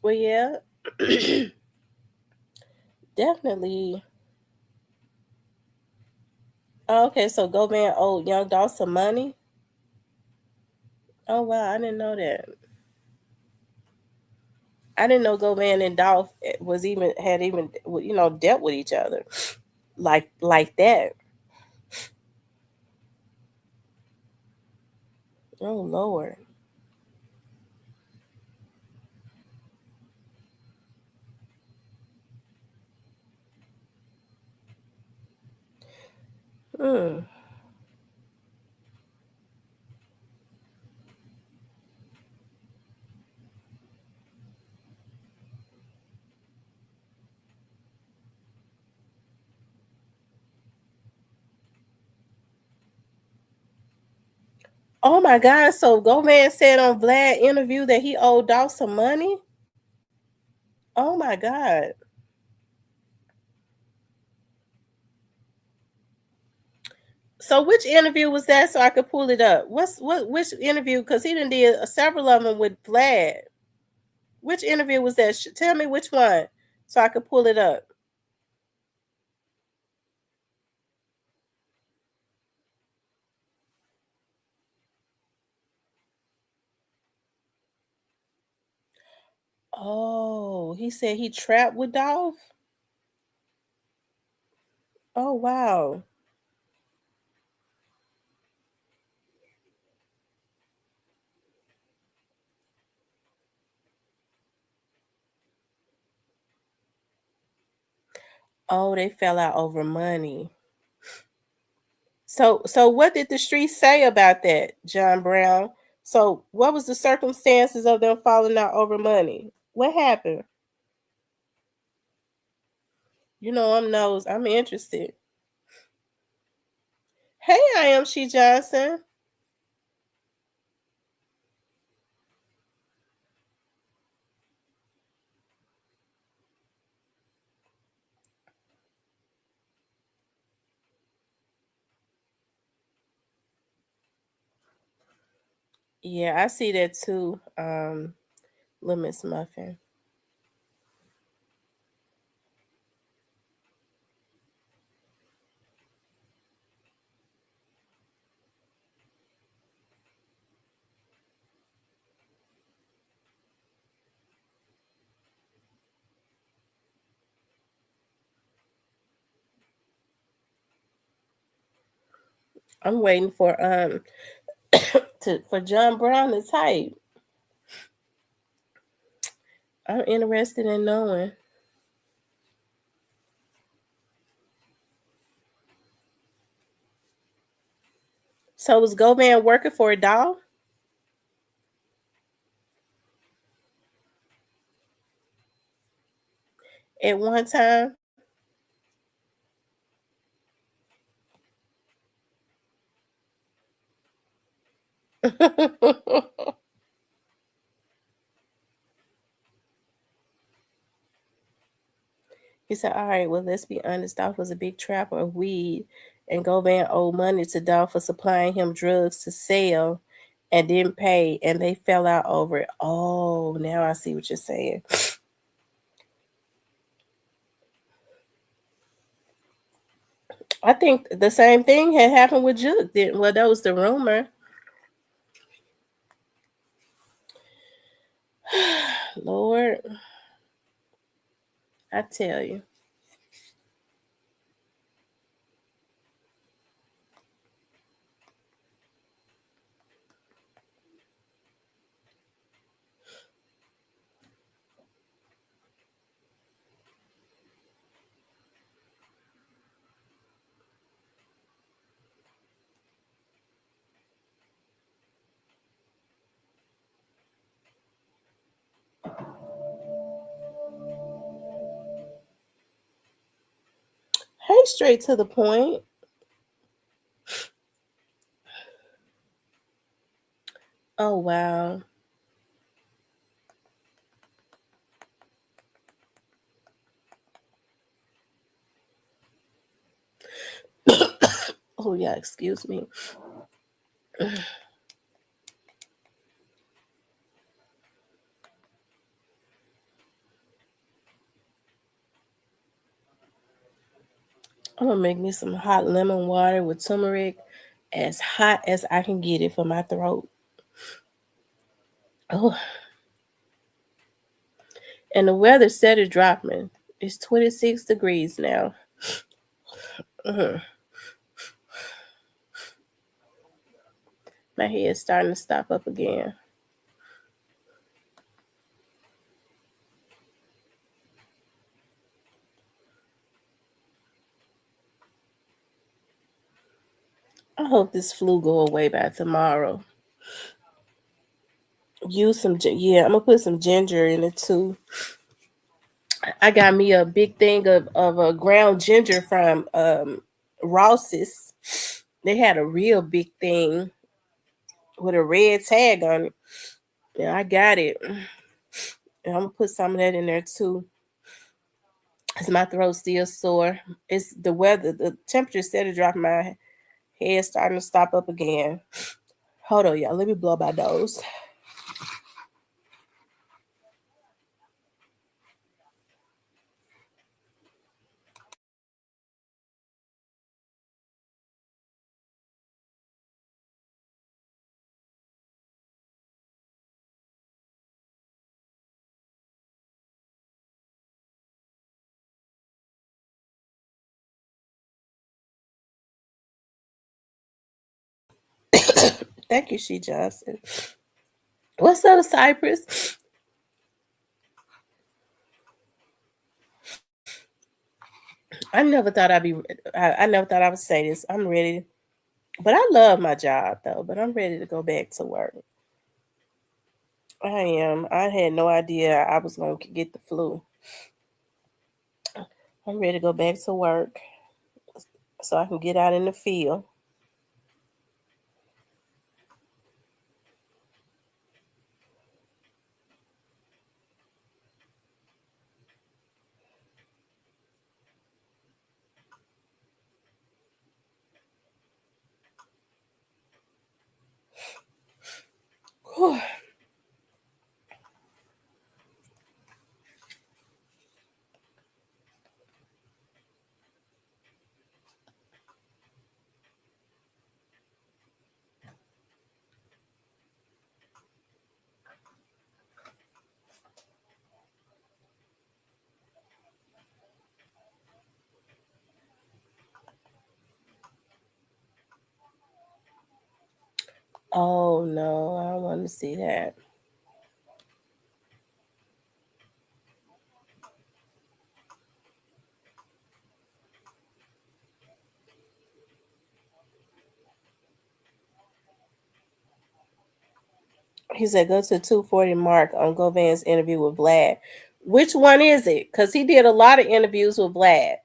Well, yeah, definitely. Oh, okay, so Govan owed Young Dolph some money. Oh wow, I didn't know that. I didn't know Govan and Dolph was even had even dealt with each other like that. Oh Lord. Mm. Oh my God. So Govan said on Vlad interview that he owed Dolph some money. Oh my God. So which interview was that so I could pull it up? Which interview? Because he done did several of them with Vlad. Which interview was that? Tell me which one so I could pull it up. Oh, he said he trapped with Dolph? Oh wow. Oh, they fell out over money. So what did the streets say about that, John Brown? So what was the circumstances of them falling out over money? What happened? You know, I'm interested. Hey, I am She Johnson. Yeah, I see that too. Little Miss Muffin. I'm waiting for for John Brown to type. I'm interested in knowing. So was Govan working for a doll at one time? He said, "All right, well, let's be honest. Dolph was a big trapper of weed, and Govan owed money to Dolph for supplying him drugs to sell and didn't pay, and they fell out over it." Oh, now I see what you're saying. I think the same thing had happened with Juke. Well, that was the rumor. Lord, I tell you. Hey, straight to the point. Oh, wow. Oh, yeah, excuse me. I'm gonna make me some hot lemon water with turmeric, as hot as I can get it for my throat. Oh, and the weather started dropping. It's 26 degrees now. Mhm. My head's starting to stop up again. I hope this flu go away by tomorrow. Use some, yeah. I'm gonna put some ginger in it too. I got me a big thing of a ground ginger from Ross's. They had a real big thing with a red tag on it. Yeah, I got it. And I'm gonna put some of that in there too. Cause my throat's still sore. It's the weather, the temperature instead of dropping, my head starting to stop up again. Hold on, y'all. Let me blow my nose. Thank you, She Johnson. What's up, Cypress? I never thought I'd be. I never thought I would say this. I'm ready, but I love my job though. But I'm ready to go back to work. I am. I had no idea I was gonna get the flu. I'm ready to go back to work so I can get out in the field. Whew. Oh no, I don't want to see that. He said go to 240 mark on Govan's interview with Vlad. Which one is it? Because he did a lot of interviews with Vlad.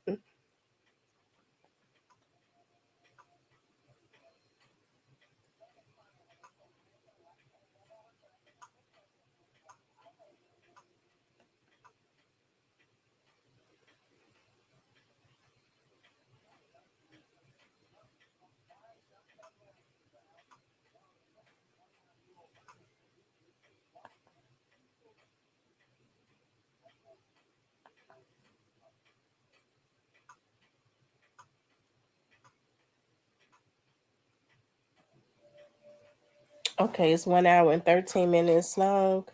Okay, it's 1 hour and 13 minutes long.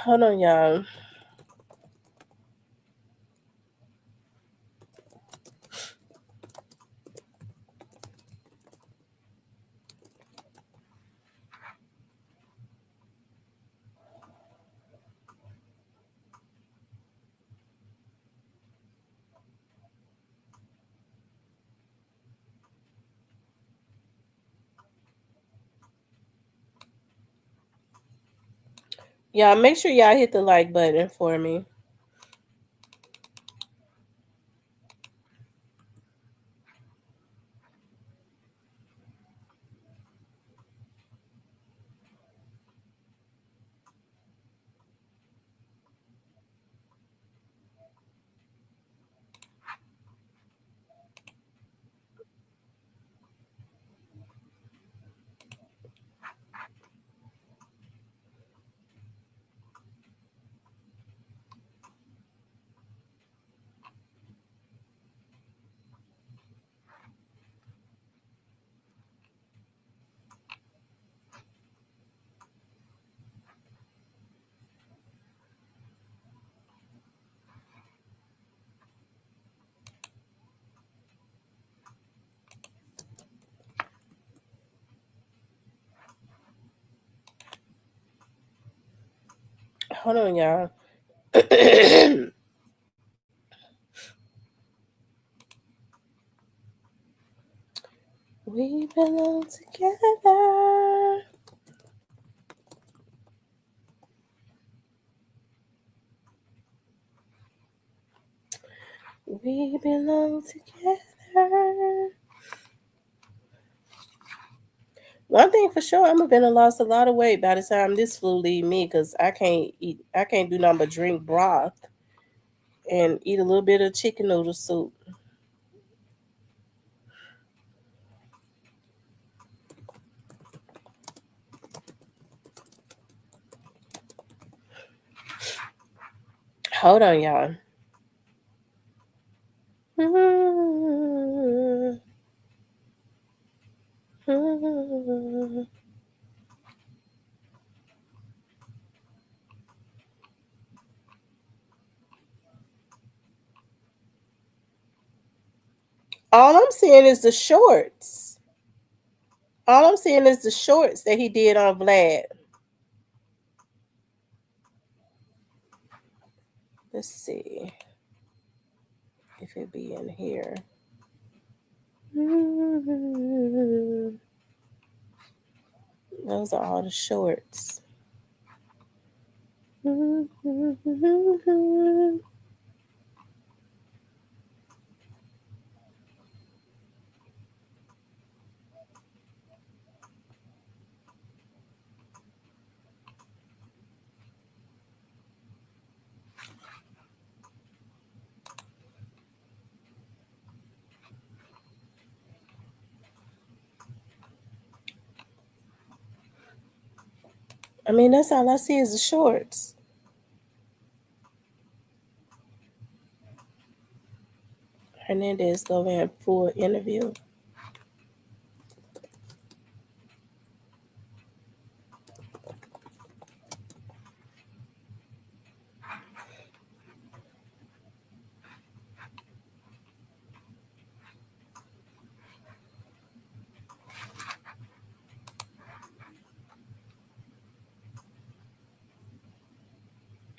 Hold on, y'all. Y'all make sure y'all hit the like button for me. Hold on, y'all. We belong together. We belong together. One thing for sure, I'm gonna been lost a lot of weight by the time this flu leave me, cause I can't eat. I can't do nothing but drink broth and eat a little bit of chicken noodle soup. Hold on, y'all. All I'm seeing is the shorts. All I'm seeing is the shorts that he did on Vlad. Let's see if it be in here. Those are all the shorts. I mean, that's all I see is the shorts. Hernandez go in full interview.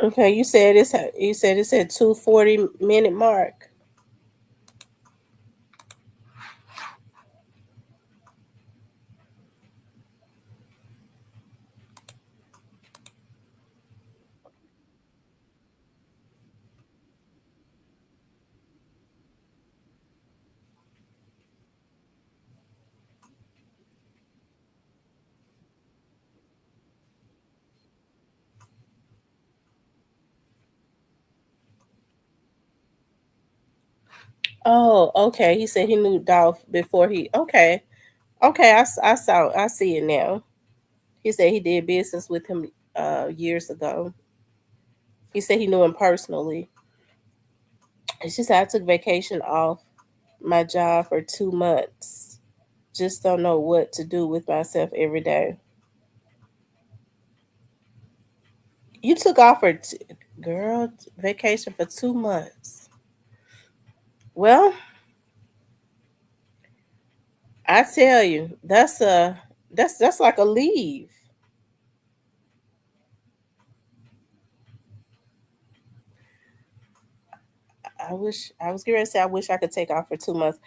Okay, you said it's at 2:40 minute mark. Oh, okay. He said he knew Dolph before he. Okay, okay. I see it now. He said he did business with him years ago. He said he knew him personally. It's just I took vacation off my job for 2 months. Just don't know what to do with myself every day. You took off for girl vacation for 2 months. Well, I tell you, that's like a leave. I wish I was going to say I wish I could take off for 2 months.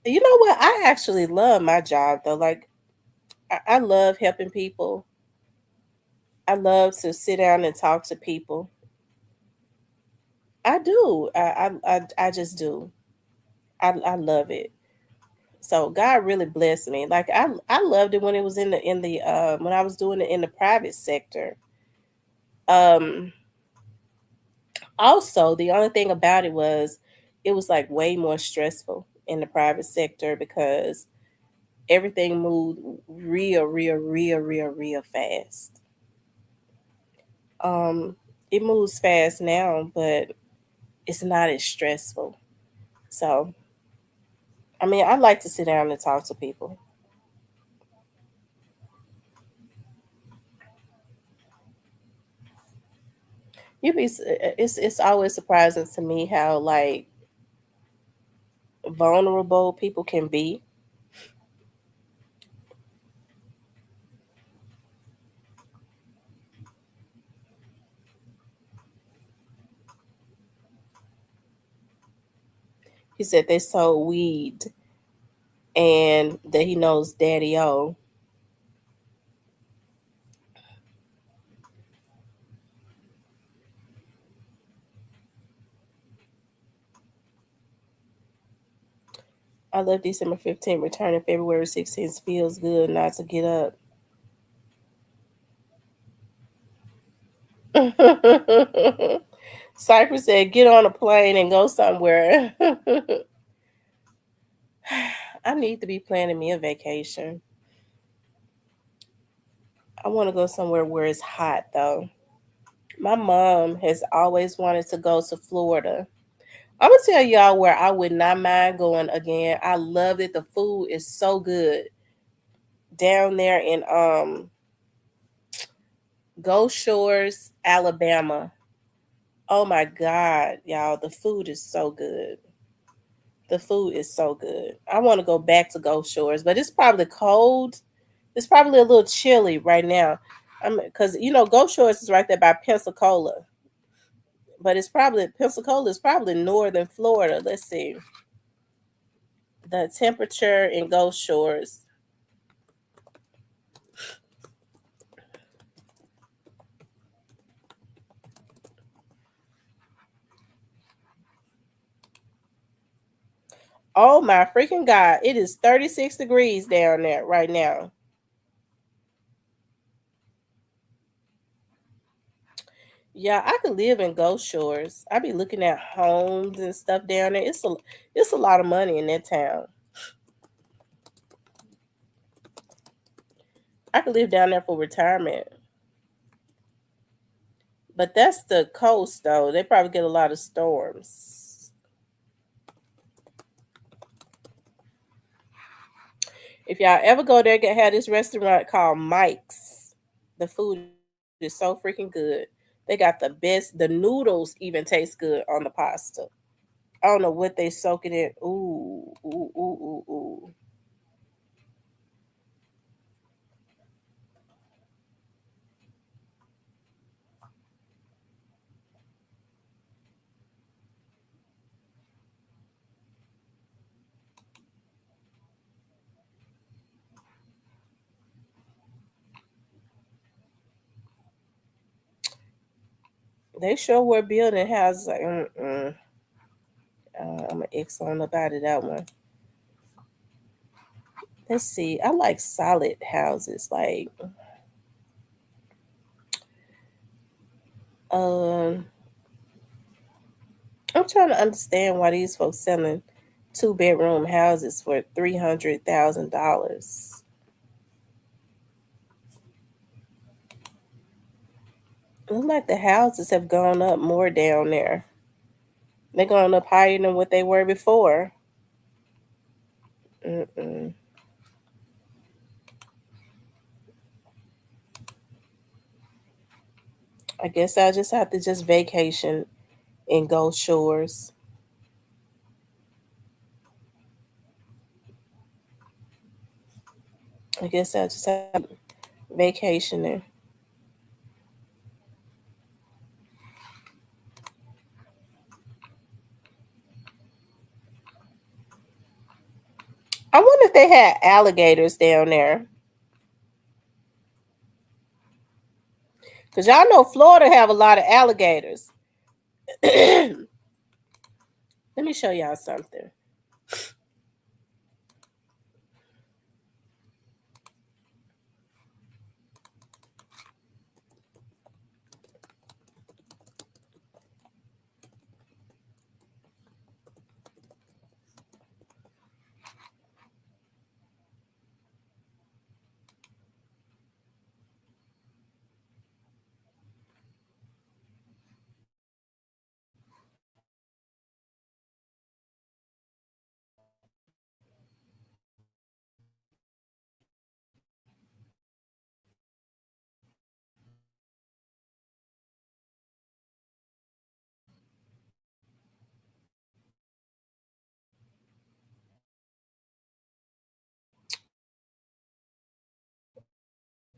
You know what? I actually love my job though. Like I love helping people. I love to sit down and talk to people. I do. I just do. I love it. So God really blessed me. Like I loved it when it was in the when I was doing it in the private sector. Um Also, the only thing about it was like way more stressful in the private sector because everything moved real fast. Um, it moves fast now, but it's not as stressful. So, I mean, I like to sit down and talk to people. It's always surprising to me how like vulnerable people can be. He said they sold weed and that he knows Daddy O. I left December 15th, returning February 16th. Feels good not to get up. Cypress said, get on a plane and go somewhere. I need to be planning me a vacation. I want to go somewhere where it's hot, though. My mom has always wanted to go to Florida. I'm gonna tell y'all where I would not mind going again. I love it. The food is so good down there in Gulf Shores, Alabama. Oh my God, y'all, the food is so good. The food is so good. I want to go back to Gulf Shores, but it's probably cold. It's probably a little chilly right now. Because Gulf Shores is right there by Pensacola, but it's probably Pensacola is probably northern Florida. Let's see the temperature in Gulf Shores. Oh my freaking God! It is 36 degrees down there right now. Yeah, I could live in Gulf Shores. I be looking at homes and stuff down there. It's a lot of money in that town. I could live down there for retirement. But that's the coast though. They probably get a lot of storms. If y'all ever go there, get have this restaurant called Mike's. The food is so freaking good. They got the best. The noodles even taste good on the pasta. I don't know what they soak it in. Ooh, ooh, ooh, ooh, ooh. They sure were building houses like, I'm an X on about it, that one. Let's see. I like solid houses. Like, um, I'm trying to understand why these folks selling two-bedroom houses for $300,000. Look like the houses have gone up more down there. They're going up higher than what they were before. Mm-mm. I guess I'll just have to just vacation in Gulf Shores. I guess I'll just have vacationing. I wonder if they had alligators down there. Because y'all know Florida have a lot of alligators. Let me show y'all something.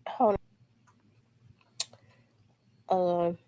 Hold on.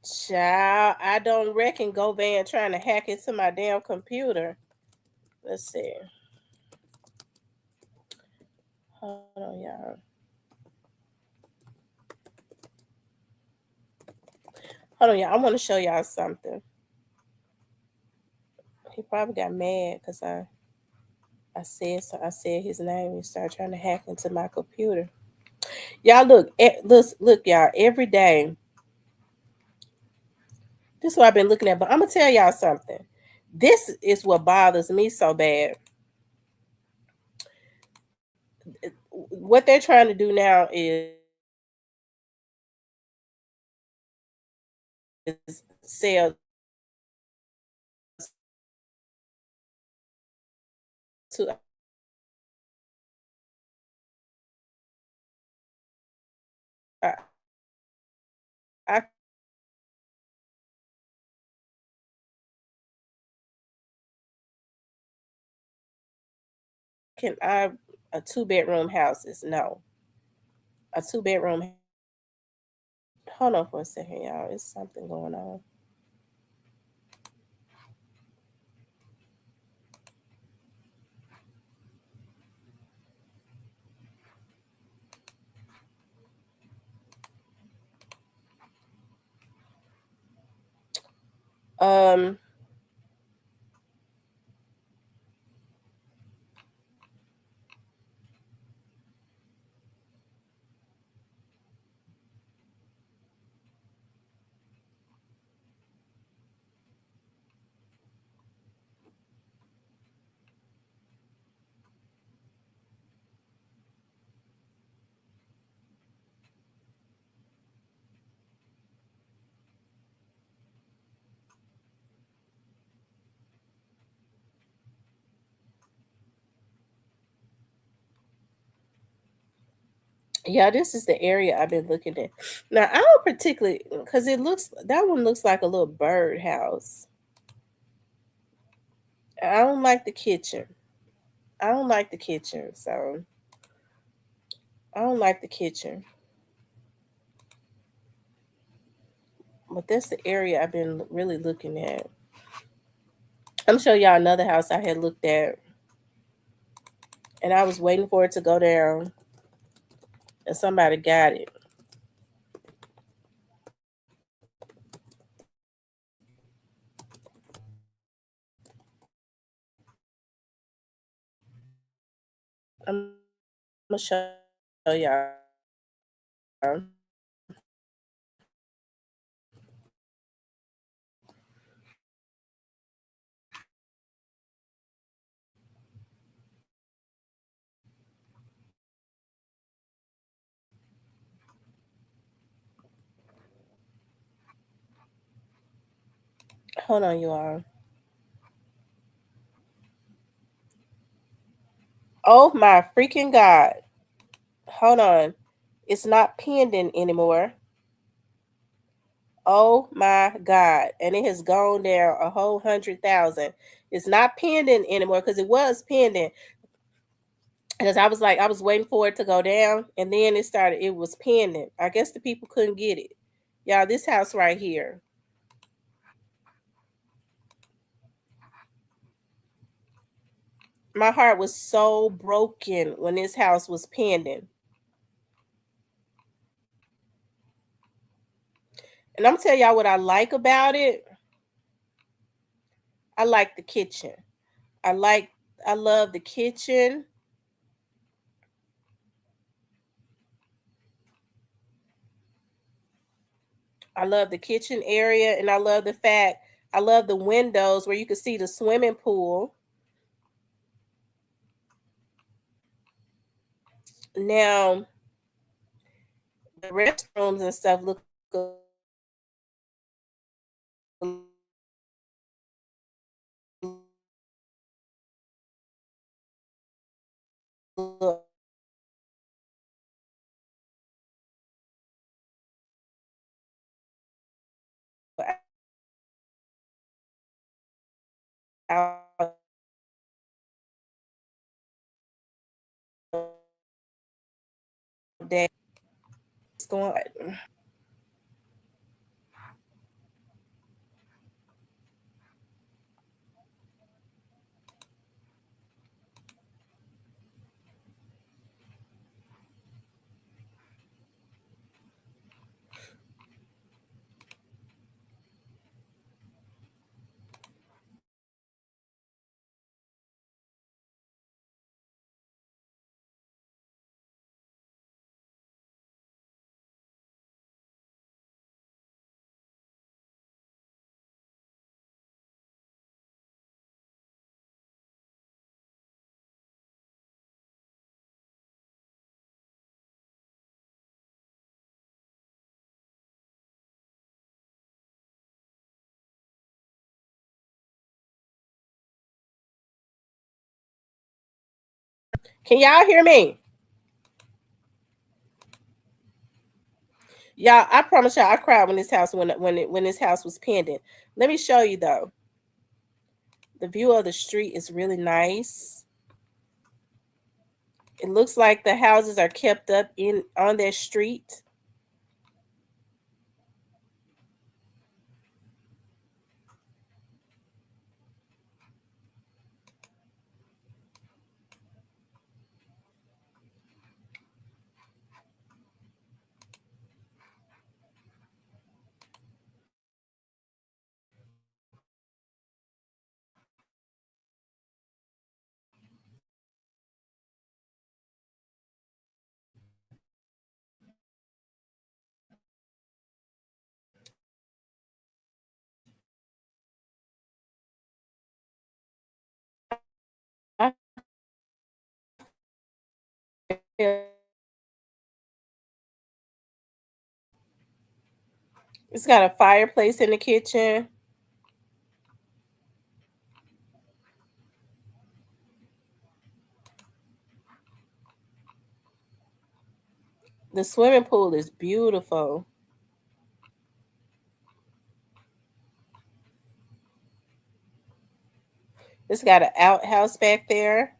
Child, I don't reckon Go Van trying to hack into my damn computer. Let's see. Hold on, y'all. Hold on, y'all. I want to show y'all something. He probably got mad because I said so. I said his name and started trying to hack into my computer. Y'all look, y'all. Every day, this is what I've been looking at. But I'm gonna tell y'all something. This is what bothers me so bad. What they're trying to do now is sell to. I, I can I a 2 bedroom houses. No, a 2 bedroom. Hold on for a second, y'all. It's something going on. Um, yeah, this is the area I've been looking at. Now I don't particularly because it looks that one looks like a little bird house. I don't like the kitchen. I don't like the kitchen, so I don't like the kitchen. But that's the area I've been really looking at. I'm gonna show y'all another house I had looked at, and I was waiting for it to go down, and somebody got it. I'm gonna show y'all. Hold on, you all. Oh my freaking god! Hold on, it's not pending anymore. Oh my god! And it has gone down a whole 100,000. It's not pending anymore because it was pending. Because I was like, I was waiting for it to go down, and then it started. It was pending. I guess the people couldn't get it. Y'all, this house right here. My heart was so broken when this house was pending. And I'm gonna tell y'all what I like about it. I like the kitchen. I like. I love the kitchen. I love the kitchen area, and I love the fact. I love the windows where you can see the swimming pool. Now the restrooms and stuff look a little outdated. It's going. Can y'all hear me? Y'all, I promise y'all, I cried when this house when this house was pending. Let me show you though. The view of the street is really nice. It looks like the houses are kept up in on their street. I feel it's got a fireplace in the kitchen. The swimming pool is beautiful. It's got an outhouse back there.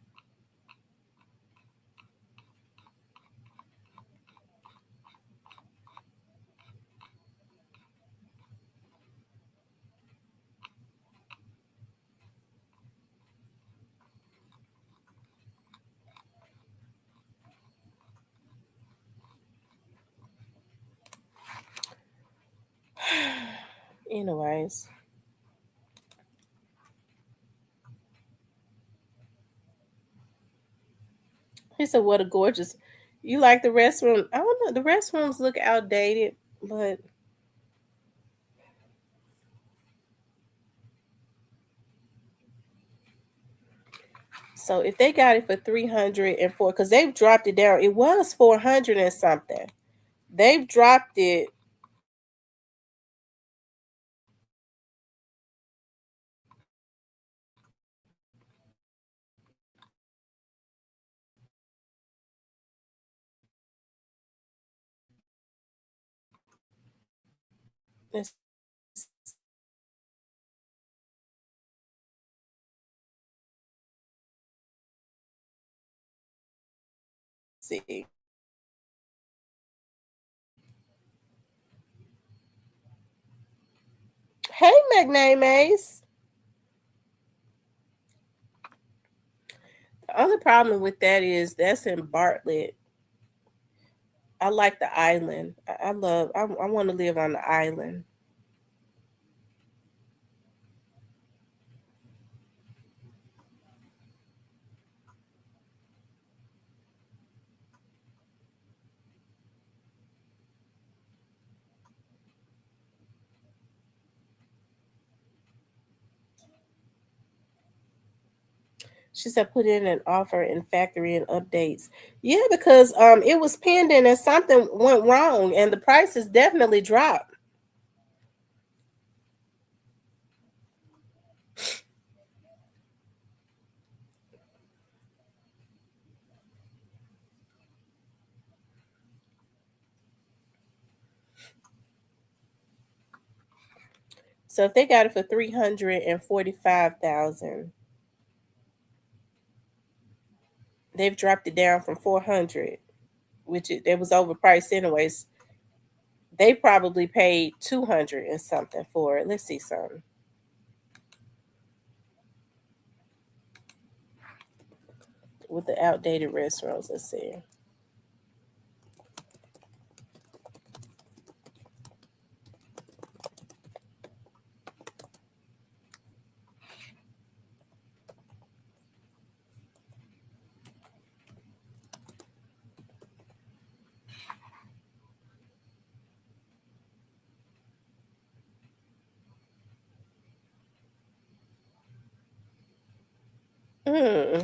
Anyways, he said, "What a gorgeous." You like the restroom? I don't know. The restrooms look outdated, but so if they got it for 304, because they've dropped it down. It was 400 and something. They've dropped it. Let's see. Hey, McNames. The only problem with that is that's in Bartlett. I like the island. I love. I want to live on the island. She said put in an offer in factory and updates. Yeah, because it was pending and something went wrong and the prices definitely dropped. So if they got it for 345,000, they've dropped it down from 400, which it was overpriced anyways. They probably paid 200 and something for it. Let's see something with the outdated restaurants. Let's see. Hmm.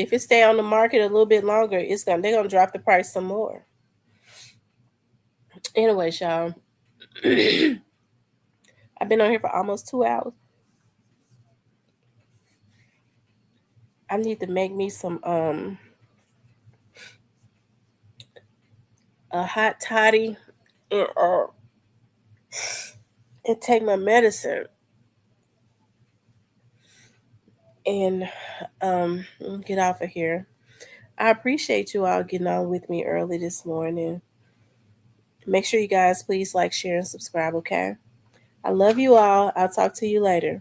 If it stay on the market a little bit longer, they're gonna drop the price some more. Anyway, y'all, I've been on here for almost 2 hours. I need to make me some a hot toddy and take my medicine and get off of here. I appreciate you all getting on with me early this morning. Make sure you guys please like, share, and subscribe, okay? I love you all. I'll talk to you later.